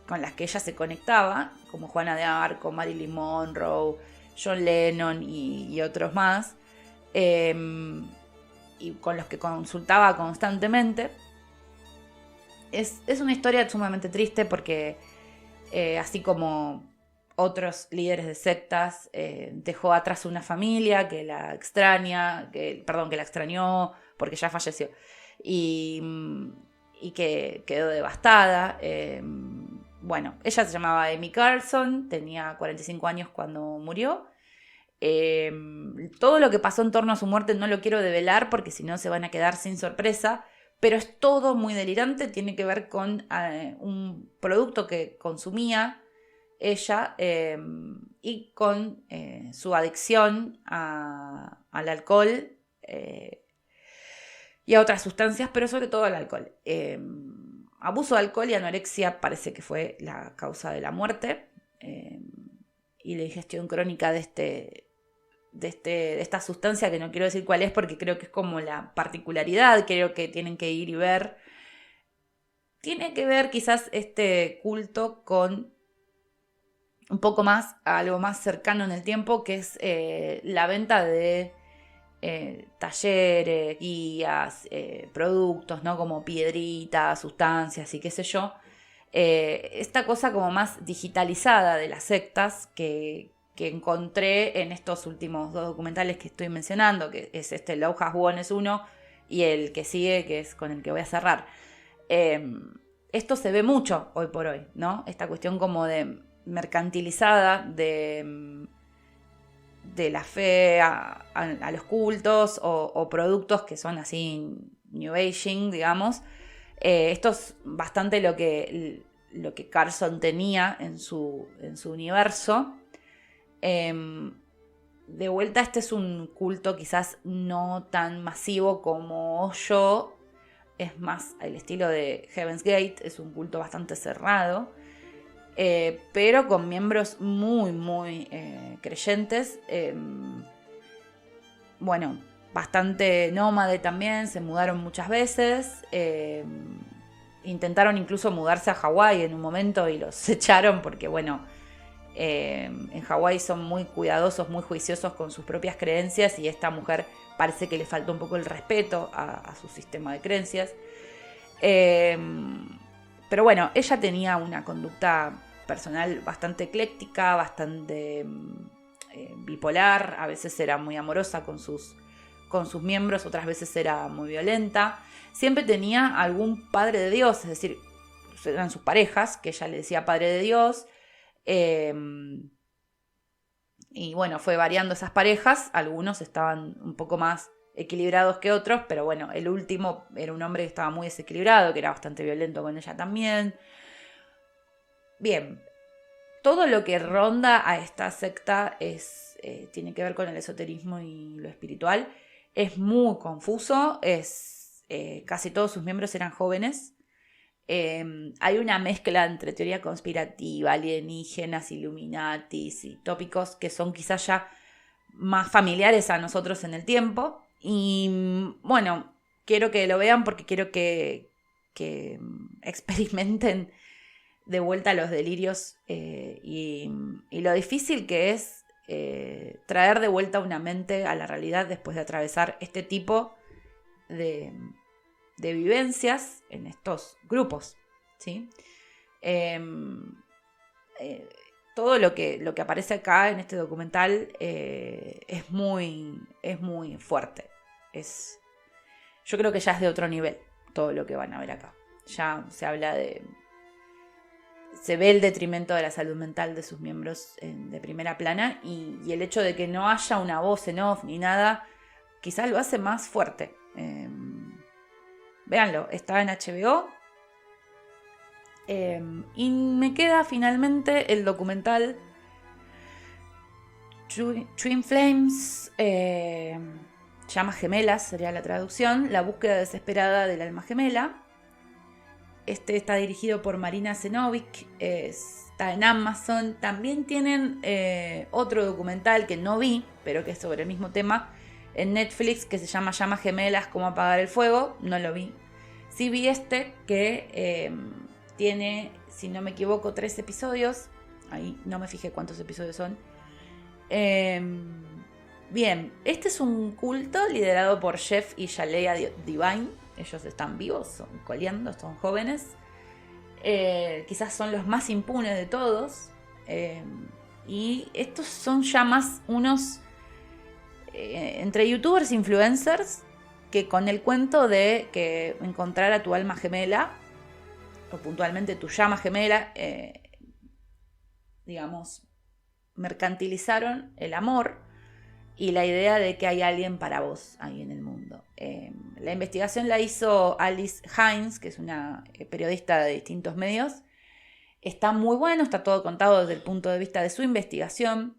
con las que ella se conectaba, como Juana de Arco, Marilyn Monroe, John Lennon y otros más. Y con los que consultaba constantemente. Es una historia sumamente triste porque así como otros líderes de sectas, dejó atrás una familia que la extrañó porque ya falleció y que quedó devastada. Bueno, ella se llamaba Amy Carlson, tenía 45 años cuando murió. Todo lo que pasó en torno a su muerte no lo quiero develar porque si no se van a quedar sin sorpresa, pero es todo muy delirante. Tiene que ver con un producto que consumía ella y con su adicción al alcohol y a otras sustancias, pero sobre todo al alcohol. Abuso de alcohol y anorexia parece que fue la causa de la muerte, y la ingestión crónica de esta sustancia, que no quiero decir cuál es porque creo que es como la particularidad. Creo que tienen que ir y ver. Tiene que ver quizás este culto con un poco más, algo más cercano en el tiempo, que es la venta de talleres, guías, productos, ¿no? Como piedritas, sustancias y qué sé yo. Esta cosa como más digitalizada de las sectas que encontré en estos últimos 2 documentales que estoy mencionando, que es Love Has Won es uno, y el que sigue, que es con el que voy a cerrar. Esto se ve mucho hoy por hoy, ¿no? Esta cuestión como de mercantilizada de la fe a los cultos o productos que son así New Aging, digamos. Esto es bastante lo que Carson tenía en su universo. De vuelta, este es un culto quizás no tan masivo como Osho, es más el estilo de Heaven's Gate, es un culto bastante cerrado, pero con miembros muy, muy creyentes. Bueno, bastante nómade también, se mudaron muchas veces. Intentaron incluso mudarse a Hawái en un momento y los echaron porque, bueno, en Hawái son muy cuidadosos, muy juiciosos con sus propias creencias, y esta mujer parece que le faltó un poco el respeto a su sistema de creencias. Pero bueno, ella tenía una conducta personal bastante ecléctica, bastante bipolar. A veces era muy amorosa con sus miembros, otras veces era muy violenta. Siempre tenía algún padre de Dios, es decir, eran sus parejas, que ella le decía padre de Dios. Y bueno, fue variando esas parejas. Algunos estaban un poco más equilibrados que otros, pero bueno, el último era un hombre que estaba muy desequilibrado, que era bastante violento con ella también. Bien, todo lo que ronda a esta secta tiene que ver con el esoterismo y lo espiritual. Es muy confuso, casi todos sus miembros eran jóvenes. Hay una mezcla entre teoría conspirativa, alienígenas, illuminatis y tópicos que son quizás ya más familiares a nosotros en el tiempo. Y bueno, quiero que lo vean porque quiero que experimenten de vuelta los delirios y lo difícil que es traer de vuelta una mente a la realidad después de atravesar este tipo de vivencias en estos grupos, ¿sí? Todo lo que aparece acá en este documental es muy fuerte. Yo creo que ya es de otro nivel todo lo que van a ver acá. Ya se habla se ve el detrimento de la salud mental de sus miembros de primera plana, y el hecho de que no haya una voz en off ni nada quizás lo hace más fuerte. Véanlo, está en HBO. Y me queda finalmente el documental Twin Flames, Llamas Gemelas sería la traducción, la búsqueda desesperada del alma gemela. Este está dirigido por Marina Zenovic, está en Amazon. También tienen otro documental que no vi, pero que es sobre el mismo tema, en Netflix, que se llama Llamas Gemelas, Cómo apagar el fuego. No lo vi. Sí vi que tiene, si no me equivoco, 3 episodios. Ahí no me fijé cuántos episodios son. Bien, este es un culto liderado por Jeff y Shalea Divine. Ellos están vivos, son coleando, son jóvenes. Quizás son los más impunes de todos. Y estos son ya más unos entre youtubers e influencers que con el cuento de que encontrar a tu alma gemela, o puntualmente tu llama gemela, digamos, mercantilizaron el amor y la idea de que hay alguien para vos ahí en el mundo. La investigación la hizo Alice Hines, que es una periodista de distintos medios. Está muy bueno, está todo contado desde el punto de vista de su investigación.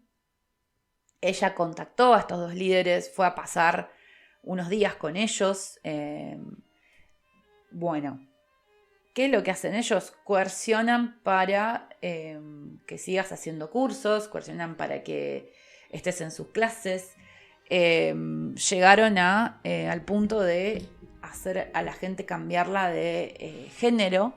Ella contactó a estos 2 líderes, fue a pasar unos días con ellos. Bueno, ¿qué es lo que hacen ellos? Coercionan para que sigas haciendo cursos, coercionan para que estés en sus clases. Llegaron al punto de hacer a la gente cambiarla de género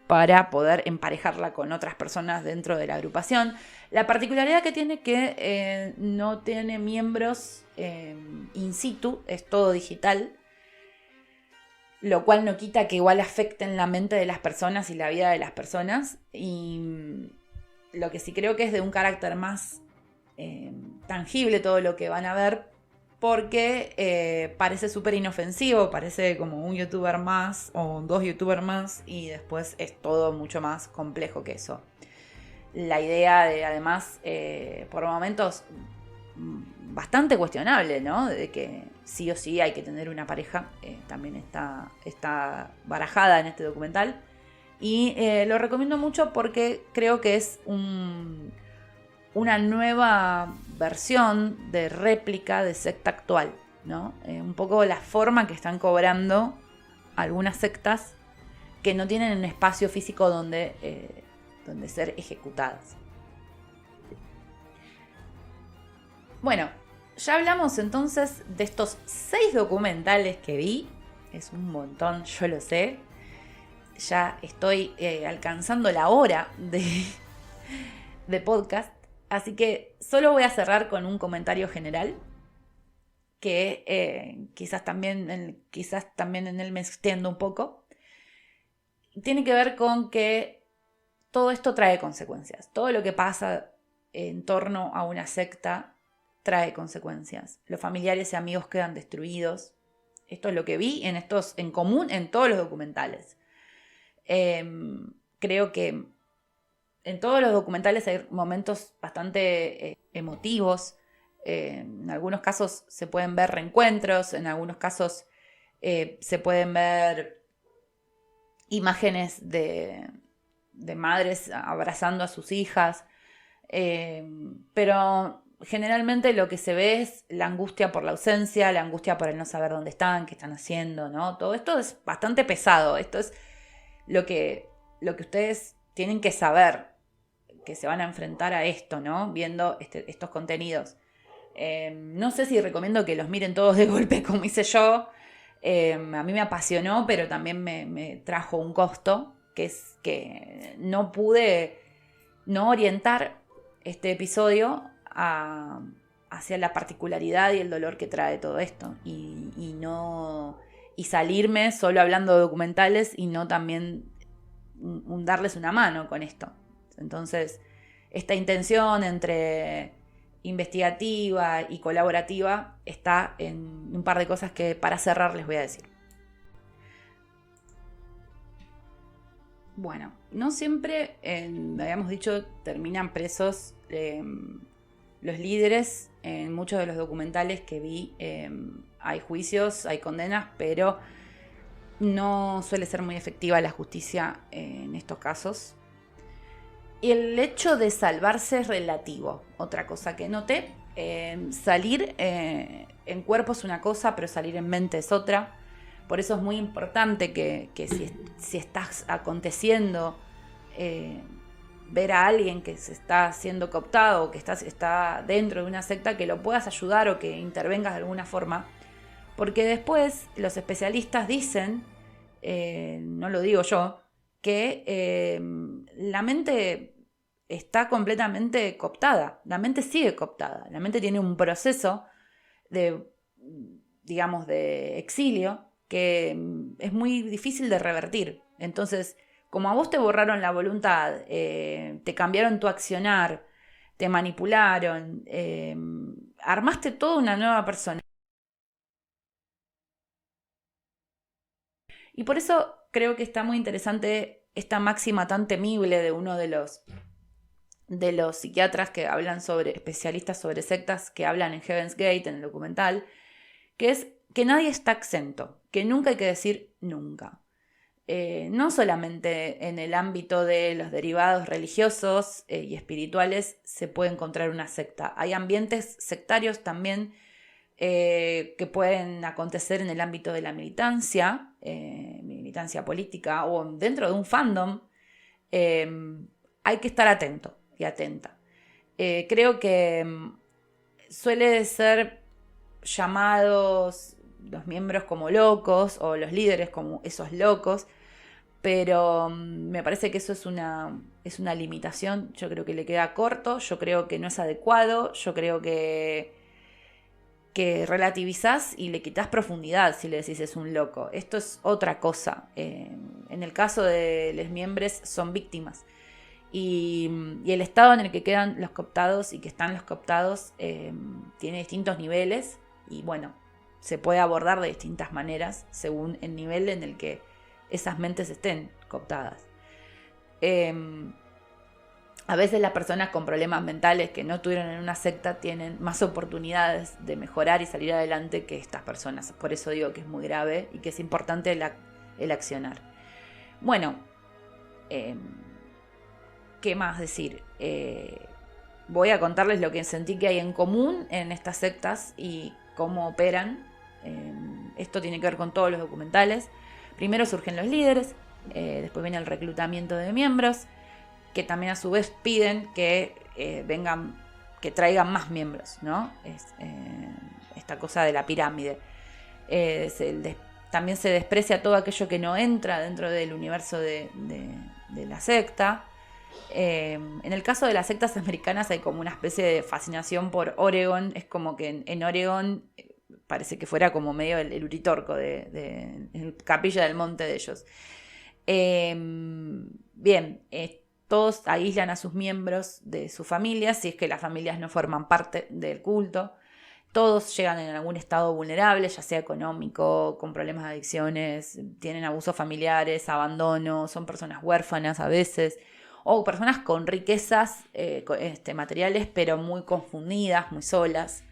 para poder emparejarla con otras personas dentro de la agrupación. La particularidad que tiene que no tiene miembros in situ, es todo digital, lo cual no quita que igual afecten la mente de las personas y la vida de las personas. Y lo que sí creo que es de un carácter más tangible todo lo que van a ver, porque parece súper inofensivo, parece como un youtuber más o dos youtubers más, y después es todo mucho más complejo que eso. La idea de, además, por momentos bastante cuestionable, ¿no? De que sí o sí hay que tener una pareja, también está barajada en este documental. Y lo recomiendo mucho porque creo que es una nueva versión de réplica de secta actual, ¿no? Un poco la forma que están cobrando algunas sectas que no tienen un espacio físico donde ser ejecutadas. Bueno, ya hablamos entonces de estos 6 documentales que vi. Es un montón, yo lo sé. Ya estoy alcanzando la hora de podcast. Así que solo voy a cerrar con un comentario general. Que quizás también en él me extiendo un poco. Tiene que ver con que todo esto trae consecuencias. Todo lo que pasa en torno a una secta trae consecuencias. Los familiares y amigos quedan destruidos. Esto es lo que vi en común en todos los documentales. Creo que en todos los documentales hay momentos bastante emotivos. En algunos casos se pueden ver reencuentros, en algunos casos se pueden ver imágenes de madres abrazando a sus hijas, pero generalmente lo que se ve es la angustia por la ausencia, la angustia por el no saber dónde están, qué están haciendo, ¿no? Todo esto es bastante pesado. Esto es lo que ustedes tienen que saber, que se van a enfrentar a esto, ¿no? Viendo estos contenidos. No sé si recomiendo que los miren todos de golpe como hice yo. A mí me apasionó, pero también me trajo un costo, que es que no pude no orientar este episodio hacia la particularidad y el dolor que trae todo esto, y salirme solo hablando de documentales y no también darles una mano con esto. Entonces, esta intención entre investigativa y colaborativa está en un par de cosas que para cerrar les voy a decir. Bueno, no siempre, habíamos dicho, terminan presos los líderes. En muchos de los documentales que vi hay juicios, hay condenas, pero no suele ser muy efectiva la justicia en estos casos. Y el hecho de salvarse es relativo. Otra cosa que noté, salir en cuerpo es una cosa, pero salir en mente es otra. Por eso es muy importante que si estás aconteciendo, ver a alguien que se está siendo cooptado o que está dentro de una secta, que lo puedas ayudar o que intervengas de alguna forma. Porque después los especialistas dicen, no lo digo yo, que la mente está completamente cooptada. La mente sigue cooptada. La mente tiene un proceso de exilio que es muy difícil de revertir. Entonces, como a vos te borraron la voluntad, te cambiaron tu accionar, te manipularon, armaste toda una nueva persona. Y por eso creo que está muy interesante esta máxima tan temible de uno de los psiquiatras que hablan especialistas sobre sectas, que hablan en Heaven's Gate, en el documental, que es que nadie está exento, que nunca hay que decir nunca. No solamente en el ámbito de los derivados religiosos y espirituales se puede encontrar una secta. Hay ambientes sectarios también que pueden acontecer en el ámbito de la militancia política o dentro de un fandom. Hay que estar atento y atenta. Creo que suele ser llamados los miembros como locos o los líderes como esos locos, pero me parece que eso es una limitación. Yo creo que le queda corto, yo creo que no es adecuado, yo creo que relativizás y le quitas profundidad si le decís es un loco. Esto es otra cosa. En el caso de los miembros son víctimas. Y el estado en el que quedan los cooptados y que están los cooptados tiene distintos niveles y bueno, se puede abordar de distintas maneras según el nivel en el que esas mentes estén cooptadas. A veces las personas con problemas mentales que no estuvieron en una secta tienen más oportunidades de mejorar y salir adelante que estas personas. Por eso digo que es muy grave y que es importante el accionar. Bueno, ¿qué más decir? Voy a contarles lo que sentí que hay en común en estas sectas y cómo operan. Esto tiene que ver con todos los documentales. Primero surgen los líderes, después viene el reclutamiento de miembros, que también a su vez piden que vengan, que traigan más miembros, ¿no? Esta cosa de la pirámide. También se desprecia todo aquello que no entra dentro del universo de la secta. En el caso de las sectas americanas hay como una especie de fascinación por Oregon. Es como que en Oregon parece que fuera como medio el Uritorco de Capilla del Monte de ellos. Bien, todos aíslan a sus miembros de sus familias, si es que las familias no forman parte del culto. Todos llegan en algún estado vulnerable, ya sea económico, con problemas de adicciones, tienen abusos familiares, abandono, son personas huérfanas a veces, o personas con riquezas materiales, pero muy confundidas, muy solas.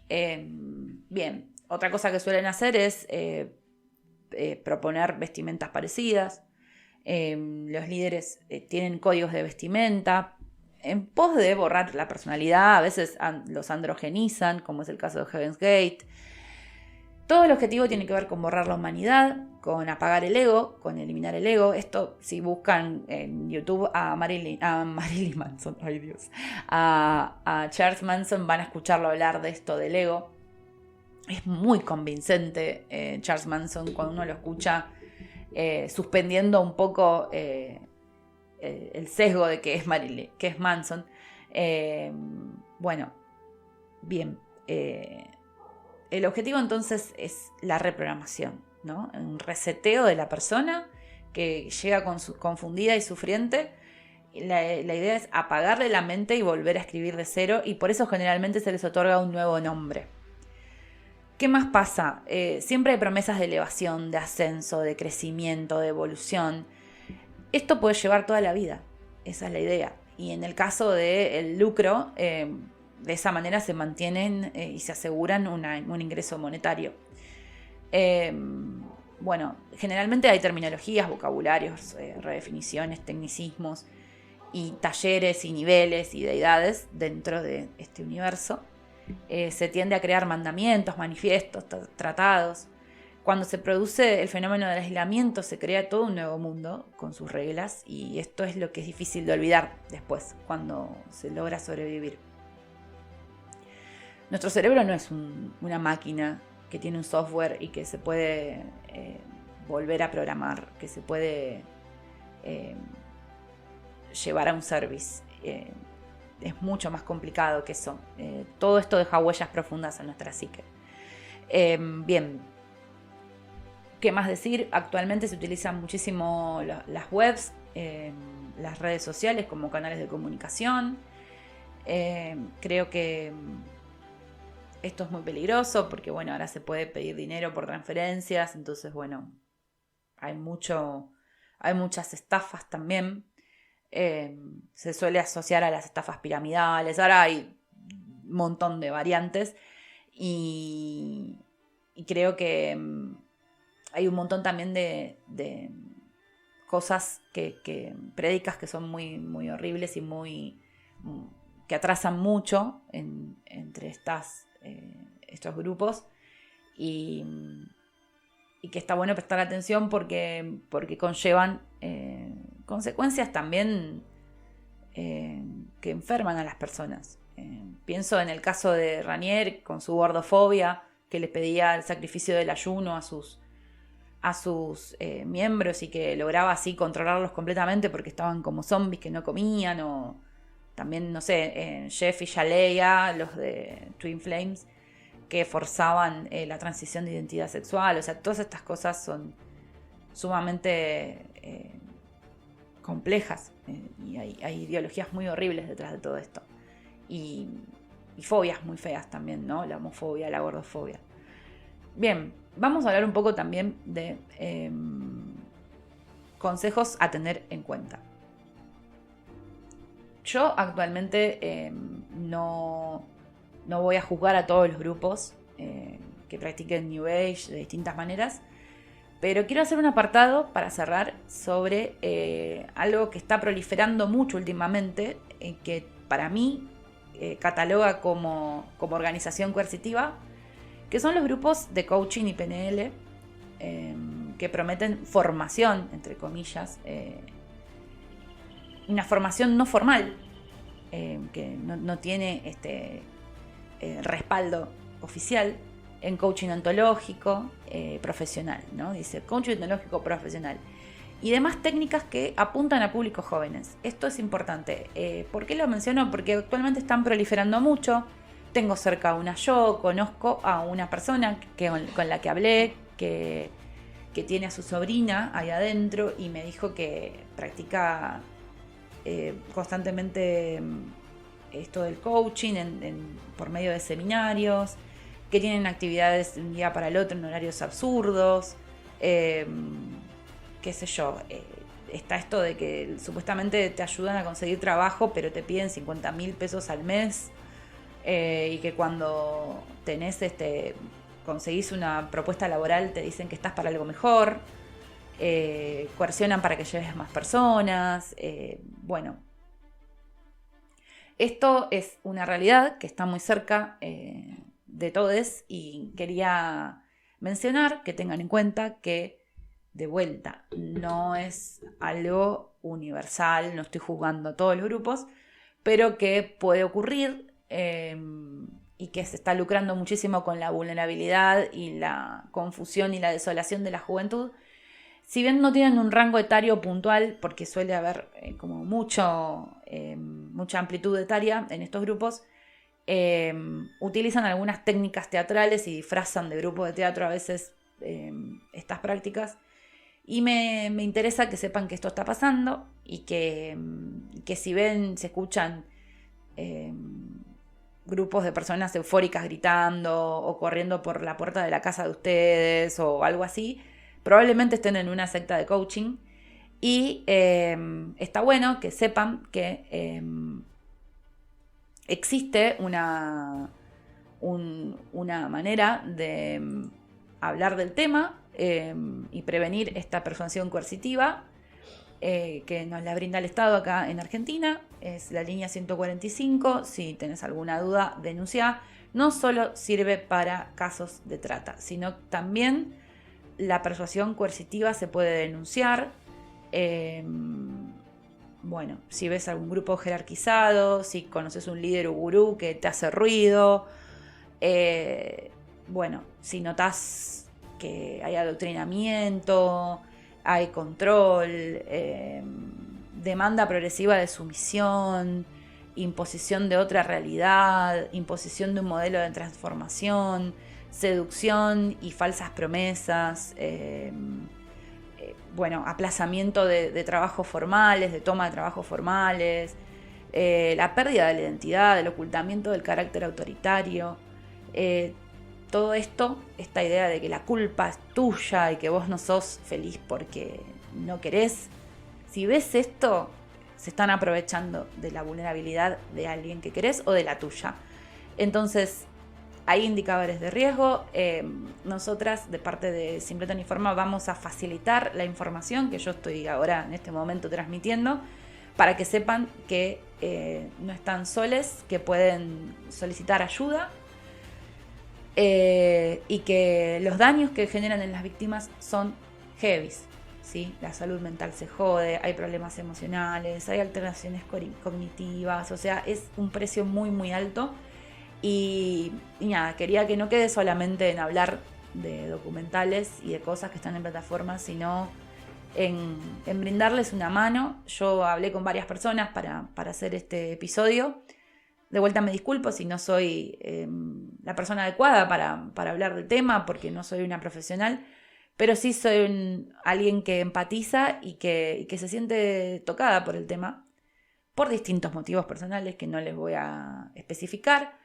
Bien, otra cosa que suelen hacer es proponer vestimentas parecidas. Los líderes tienen códigos de vestimenta en pos de borrar la personalidad. A veces los androgenizan, como es el caso de Heaven's Gate. Todo el objetivo tiene que ver con borrar la humanidad, con apagar el ego, con eliminar el ego. Esto, si buscan en YouTube a Marilyn Manson, ay Dios, a Charles Manson, van a escucharlo hablar de esto del ego. Es muy convincente Charles Manson cuando uno lo escucha, suspendiendo un poco el sesgo de que es Manson. Bueno, bien. El objetivo entonces es la reprogramación, ¿no? Un reseteo de la persona que llega confundida y sufriente. La idea es apagarle la mente y volver a escribir de cero, y por eso generalmente se les otorga un nuevo nombre. ¿Qué más pasa? Siempre hay promesas de elevación, de ascenso, de crecimiento, de evolución. Esto puede llevar toda la vida, esa es la idea. Y en el caso del lucro, de esa manera se mantienen y se aseguran un ingreso monetario. Bueno, generalmente hay terminologías, vocabularios, redefiniciones, tecnicismos y talleres y niveles y deidades dentro de este universo. Se tiende a crear mandamientos, manifiestos, tratados. Cuando se produce el fenómeno del aislamiento, se crea todo un nuevo mundo con sus reglas, y esto es lo que es difícil de olvidar después, cuando se logra sobrevivir. Nuestro cerebro no es una máquina que tiene un software y que se puede volver a programar, que se puede llevar a un service. Es mucho más complicado que eso. Todo esto deja huellas profundas en nuestra psique. Bien, ¿qué más decir? Actualmente se utilizan muchísimo las webs, las redes sociales como canales de comunicación. Creo que esto es muy peligroso porque, bueno, ahora se puede pedir dinero por transferencias, entonces, bueno, hay muchas estafas también. Se suele asociar a las estafas piramidales. Ahora hay un montón de variantes y creo que hay un montón también de cosas que prédicas que son muy, muy horribles y que atrasan mucho entre estos grupos, y que está bueno prestar atención porque conllevan consecuencias también que enferman a las personas. Pienso en el caso de Ranier con su gordofobia, que le pedía el sacrificio del ayuno a a sus miembros y que lograba así controlarlos completamente porque estaban como zombies que no comían, o también, no sé, Jeff y Shaleia, los de Twin Flames, que forzaban la transición de identidad sexual. O sea, todas estas cosas son sumamente complejas, y hay ideologías muy horribles detrás de todo esto, y fobias muy feas también, ¿no? La homofobia, la gordofobia. Bien, vamos a hablar un poco también de consejos a tener en cuenta. Yo actualmente no voy a juzgar a todos los grupos que practiquen New Age de distintas maneras, pero quiero hacer un apartado para cerrar sobre algo que está proliferando mucho últimamente, que para mí cataloga como organización coercitiva, que son los grupos de coaching y PNL que prometen formación, entre comillas, una formación no formal, que no tiene respaldo oficial en coaching ontológico profesional, ¿no? Dice coaching ontológico profesional. Y demás técnicas que apuntan a públicos jóvenes. Esto es importante. ¿Por qué lo menciono? Porque actualmente están proliferando mucho. Tengo cerca una conozco a una persona con la que hablé, que tiene a su sobrina ahí adentro, y me dijo que practica constantemente esto del coaching por medio de seminarios, que tienen actividades de un día para el otro en horarios absurdos, qué sé yo, está esto de que supuestamente te ayudan a conseguir trabajo, pero te piden 50.000 pesos al mes, y que cuando conseguís una propuesta laboral te dicen que estás para algo mejor, coercionan para que lleves más personas, bueno. Esto es una realidad que está muy cerca de todos, y quería mencionar que tengan en cuenta que, de vuelta, no es algo universal, no estoy juzgando a todos los grupos, pero que puede ocurrir y que se está lucrando muchísimo con la vulnerabilidad y la confusión y la desolación de la juventud. Si bien no tienen un rango etario puntual, porque suele haber como mucha amplitud etaria en estos grupos, utilizan algunas técnicas teatrales y disfrazan de grupo de teatro a veces estas prácticas. Y me interesa que sepan que esto está pasando, y que si se escuchan grupos de personas eufóricas gritando o corriendo por la puerta de la casa de ustedes o algo así, probablemente estén en una secta de coaching. Y está bueno que sepan que existe una manera de hablar del tema y prevenir esta persuasión coercitiva que nos la brinda el Estado acá en Argentina. Es la línea 145. Si tenés alguna duda, denuncia. No solo sirve para casos de trata, sino también la persuasión coercitiva se puede denunciar. Bueno, si ves algún grupo jerarquizado, si conoces un líder o gurú que te hace ruido, bueno, si notas que hay adoctrinamiento, hay control, demanda progresiva de sumisión, imposición de otra realidad, imposición de un modelo de transformación, seducción y falsas promesas, bueno, aplazamiento de trabajos formales, de toma de trabajos formales, la pérdida de la identidad, el ocultamiento del carácter autoritario, todo esto, esta idea de que la culpa es tuya y que vos no sos feliz porque no querés. Si ves esto, se están aprovechando de la vulnerabilidad de alguien que querés o de la tuya. Entonces, hay indicadores de riesgo. Nosotras, de parte de Simpleton Informa, vamos a facilitar la información que yo estoy ahora en este momento transmitiendo, para que sepan que no están soles, que pueden solicitar ayuda, y que los daños que generan en las víctimas son heavies, ¿sí? La salud mental se jode, hay problemas emocionales, hay alteraciones cognitivas, o sea, es un precio muy muy alto. Y nada, quería que no quede solamente en hablar de documentales y de cosas que están en plataformas, sino en brindarles una mano. Yo hablé con varias personas para hacer este episodio. De vuelta me disculpo si no soy la persona adecuada para hablar del tema, porque no soy una profesional, pero sí soy alguien que empatiza y que se siente tocada por el tema, por distintos motivos personales que no les voy a especificar.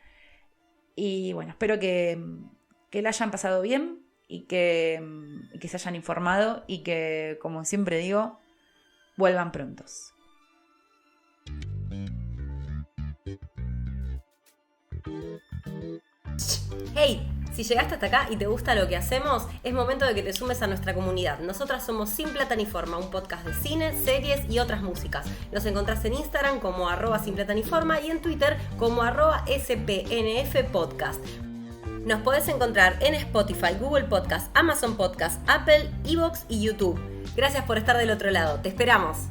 Y bueno, espero que la hayan pasado bien y que se hayan informado y que, como siempre digo, vuelvan prontos. Hey, si llegaste hasta acá y te gusta lo que hacemos, es momento de que te sumes a nuestra comunidad. Nosotras somos Sin Plata ni Forma, un podcast de cine, series y otras músicas. Nos encontrás en Instagram como @sinplataniforma y en Twitter como @spnfpodcast. Nos podés encontrar en Spotify, Google Podcast, Amazon Podcast, Apple, iVoox y YouTube. Gracias por estar del otro lado. Te esperamos.